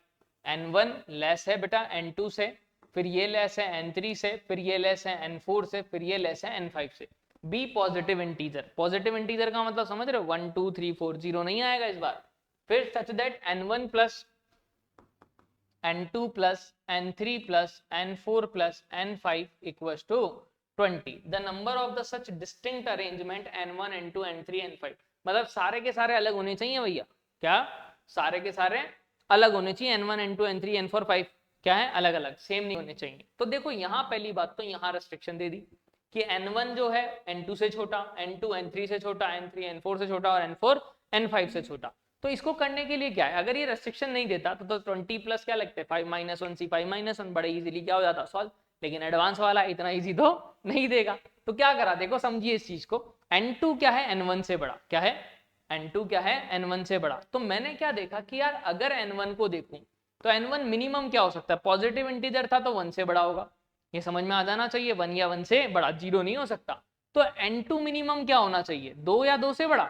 n1 less है बेटा n2 से, फिर ये लेस है n3 से, फिर ये लेस है n4 से, फिर ये लेस है n5 से। Be positive integer, positive integer का मतलब समझ रहे हो, 1 2 3 4 0 नहीं आएगा इस बार। फिर such that n1 plus n2 plus n3 plus n4 plus n5 equals to 20, the number of the such distinct arrangement n1 n2 n3 n5। मतलब सारे के सारे अलग होने चाहिए भैया, क्या सारे के सारे अलग होने चाहिए, n1 n2 n3 n4 5 क्या है अलग अलग, सेम नहीं होने चाहिए। तो देखो यहाँ पहली बात तो यहाँ रेस्ट्रिक्शन दे दी कि n1 जो है n2 से छोटा, n2 n3 से छोटा, n3 n4 से छोटा और n4 n5 से छोटा। तो इसको करने के लिए क्या है, अगर ये रेस्ट्रिक्शन नहीं देता तो 20 प्लस क्या लगते हैं 5 माइनस 1 सी 5 माइनस 1, बड़े इजीली क्या हो जाता सॉल्व। लेकिन एडवांस वाला इतना इजी तो नहीं देगा। तो क्या करा, देखो समझिए इस चीज को, n2 क्या है n1 से बड़ा, क्या है n2 क्या है n1 से बड़ा। तो मैंने क्या देखा कि यार अगर n1 को देखूं तो n1 मिनिमम क्या हो सकता है, पॉजिटिव इंटीजर था तो 1 से बड़ा होगा, ये समझ में आ जाना चाहिए, 1 या 1 से बड़ा, 0 नहीं हो सकता। तो n2 मिनिमम क्या होना चाहिए, 2 या 2 से बड़ा,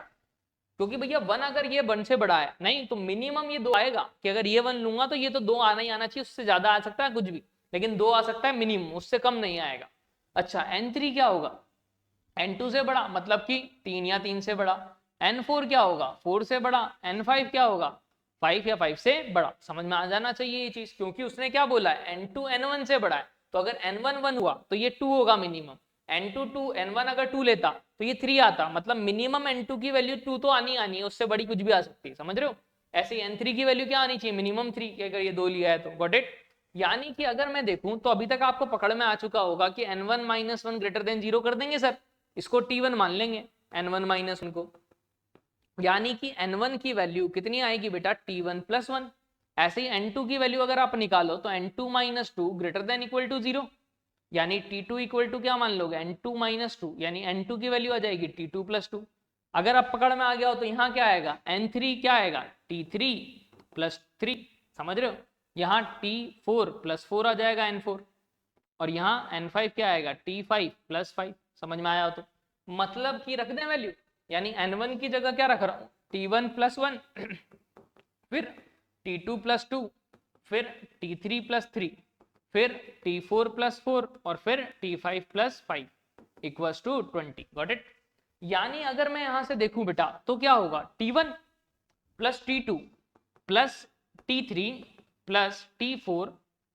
क्योंकि भैया 1 अगर ये 1 से बड़ा है, नहीं तो मिनिमम ये 2 आएगा, कि अगर ये 1 लूंगा तो ये तो 2 आना ही आना चाहिए, उससे ज्यादा आ सकता है कुछ भी। लेकिन 2 आ सकता है मिनिमम, उससे कम नहीं आएगा। अच्छा n3 क्या होगा, n2 से बड़ा, मतलब कि 3 या 3 से बड़ा। n4 क्या होगा, 4 से बड़ा। n5 क्या होगा, 5 या 5 से बड़ा। समझ में आ जाना चाहिए ये चीज, क्योंकि उसने क्या बोला है, n2 n1 से बड़ा है, तो अगर n1 1 हुआ तो ये 2 होगा मिनिमम। n2 2, n1 अगर 2 लेता तो ये 3 आता, मतलब मिनिमम n2 की वैल्यू 2 तो आनी आनी है, उससे बड़ी कुछ भी आ सकती है, समझ रहे हो। ऐसे n3 की वैल्यू क्या आनी चाहिए, मिनिमम 3, अगर ये 2 लिया है तो। Got it. यानी कि अगर मैं देखूं तो अभी तक आपको पकड़ में आ चुका होगा कि n1 - 1 ग्रेटर देन 0 कर देंगे सर, इसको t1 मान लेंगे, n1 - 1 को। यानी कि n1 की वैल्यू कितनी आएगी बेटा, t1 + 1। ऐसे ही n2 की वैल्यू अगर आप निकालो तो n2 - 2 greater than equal to 0, यानी t2 इक्वल टू क्या मान लोगे, n2 - 2, यानी n2 की वैल्यू आ जाएगी t2 + 2। अगर आप पकड़ में आ गया हो तो यहाँ क्या आएगा, n3 क्या आएगा, t3 + 3, समझ रहे हो। यहाँ t4 + 4 आ जाएगा n4, और यहाँ n5 क्या आएगा, t5 + 5। समझ में आया हो तो, मतलब कि रख दें वैल्यू, यानी n1 की जगह क्या रख रहा हूँ, t1 + 1 फिर t2 + 2 फिर t3 + 3 फिर t4 + 4 और फिर t5 + 5 equals to 20। Got it. यानी अगर मैं यहां से देखूं बेटा तो क्या होगा, t1 + t2 + t3 + t4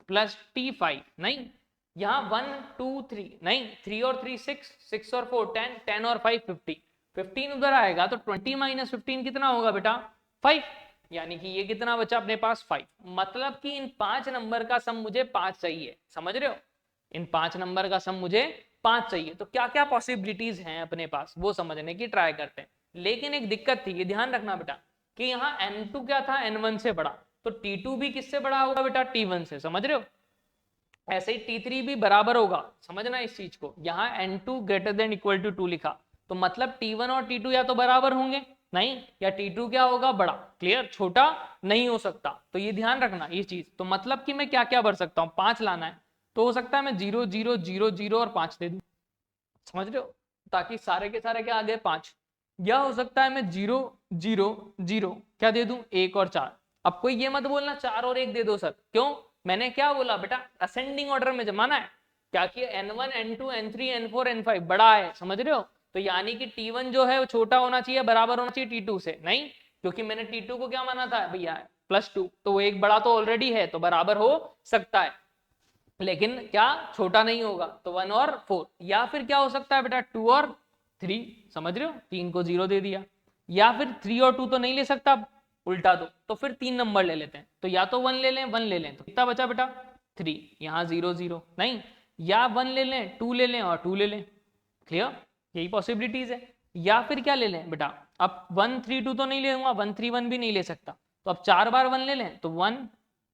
+ t5, नहीं यहाँ 1 2 3 नहीं, 3 और 3 6, 6 और 4 10, 10 और 5 50, 15 उधर आएगा तो 20 - 15 कितना होगा बेटा, 5। यानी कि ये कितना बचा अपने पास, 5। मतलब कि इन 5 नंबर का सम मुझे 5 चाहिए, समझ रहे हो। इन 5 नंबर का सम मुझे 5 चाहिए। तो क्या क्या पॉसिबिलिटीज हैं अपने पास वो समझने की ट्राई करते हैं। लेकिन एक दिक्कत थी, ये ध्यान रखना बेटा, कि यहाँ n2 क्या था, n1 से बड़ा, तो t2 भी किससे बड़ा होगा बेटा, t1 से, समझ रहे हो। ऐसे ही t3 भी बराबर होगा, समझना इस चीज को। यहाँ n2 greater than equal to 2 लिखा, तो मतलब t1 और t2 या तो बराबर होंगे, नहीं, या t2 क्या होगा, बड़ा। क्लियर, छोटा नहीं हो सकता, तो ये ध्यान रखना ये चीज। तो मतलब कि मैं क्या क्या भर सकता हूँ, 5 लाना है, तो हो सकता है मैं 0 0 0 0 और 5 दे दूं, समझ रहे हो, ताकि सारे के सारे क्या आ गए, 5। या हो सकता है मैं 0 0 0 क्या दे दूं, 1 और 4। अब कोई ये मत बोलना 4 और 1 दे दो सर, क्यों, मैंने क्या बोला बेटा, असेंडिंग ऑर्डर में जमाना है, क्या कि n1 n2 n3 n4 n5 बड़ा है, समझ रहे हो। तो यानी कि t1 जो है वो छोटा होना चाहिए, बराबर होना चाहिए t2 से, नहीं, क्योंकि मैंने t2 को क्या माना था भैया, +2, तो वो एक बड़ा तो ऑलरेडी है, तो बराबर हो सकता है, लेकिन क्या छोटा नहीं होगा, तो 1 और 4। या फिर क्या हो सकता है बेटा, 2 और 3, समझ रहे हो, 3 को 0 दे दिया। या फिर 3 और 2 तो नहीं ले सकता, उल्टा दो, तो फिर 3 नंबर ले लेते हैं, तो या तो 1 ले लें, 1 ले लें, तो कितना बचा बेटा, 3, यहाँ 0 0, नहीं, या 1 ले लें, 2 ले लें और 2 ले लें। क्लियर, यही पॉसिबिलिटीज है। या फिर क्या ले लें बेटा, अब 1 3 2 तो नहीं ले लूंगा, 1 3 1 भी नहीं ले सकता, तो अब 4 बार 1 ले लें, तो 1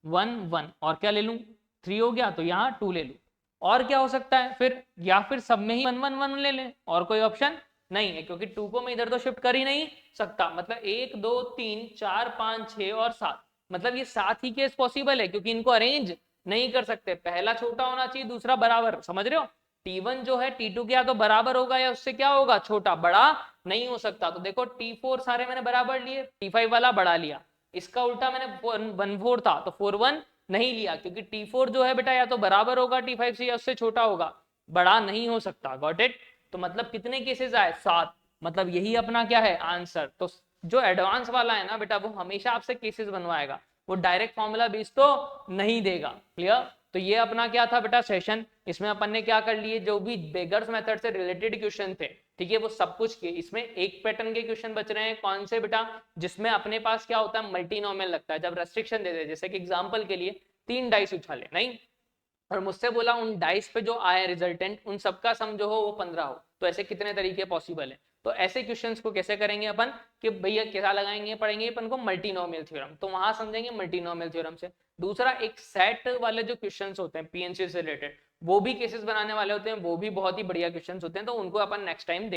1 1 और क्या ले लूं, 3 हो गया, तो यहाँ 2 ले लूं। और क्या हो सकता है फिर, या फिर सब में ही 1 1 1 ले लें, और कोई ऑप्शन नहीं है, क्योंकि 2 को मैं इधर तो शिफ्ट कर ही नहीं सकता। मतलब 1 2 3 4 5 6 और 7, मतलब ये 7 ही केस पॉसिबल है, क्योंकि इनको अरेंज नहीं कर सकते। पहला छोटा होना चाहिए, दूसरा बराबर, समझ रहे हो। t1 जो है t2 के या तो बराबर होगा या उससे क्या होगा, छोटा, बड़ा नहीं हो सकता। तो देखो t4 सारे मैंने बराबर लिए, t5 वाला बड़ा लिया, इसका उल्टा मैंने 1/4 था तो 4/1 नहीं लिया, क्योंकि t4 जो है बेटा या तो बराबर होगा t5 से या उससे छोटा होगा, बड़ा नहीं हो सकता। Got it. तो मतलब कितने केसेस आए, 7, मतलब यही अपना क्या है आंसर। तो जो एडवांस वाला है ना बेटा, वो हमेशा आपसे केसेस बनवाएगा, वो डायरेक्ट फॉर्मूला बेस तो नहीं देगा। क्लियर। तो ये अपना क्या था बेटा सेशन, इसमें अपन ने क्या कर लिए, जो भी बेगर्स मेथड से रिलेटेड क्वेश्चन थे, ठीक है, वो सब कुछ किए। इसमें एक पैटर्न के क्वेश्चन बच रहे हैं, कौन से बेटा, जिसमें अपने पास क्या होता है, मल्टीनोमियल लगता है, जब रेस्ट्रिक्शन दे दे, जैसे कि एग्जांपल के लिए 3 डाइस उछाले, नहीं, और मुझसे बोला उन डाइस पे जो आए रिजल्टेंट, उन सबका सम जो हो वो 15 हो, तो ऐसे कितने तरीके पॉसिबल है। तो ऐसे क्वेश्चंस को कैसे करेंगे अपन, कि भैया कैसा लगाएंगे, पढ़ेंगे अपन को मल्टीनोमियल थ्योरम, तो वहां समझेंगे मल्टीनोमियल थ्योरम से। दूसरा, एक सेट वाले जो क्वेश्चंस होते हैं पीएनसी से रिलेटेड, वो भी केसेस बनाने वाले होते हैं, वो भी बहुत ही बढ़िया क्वेश्चंस होते हैं, तो उनको अपन नेक्स्ट टाइम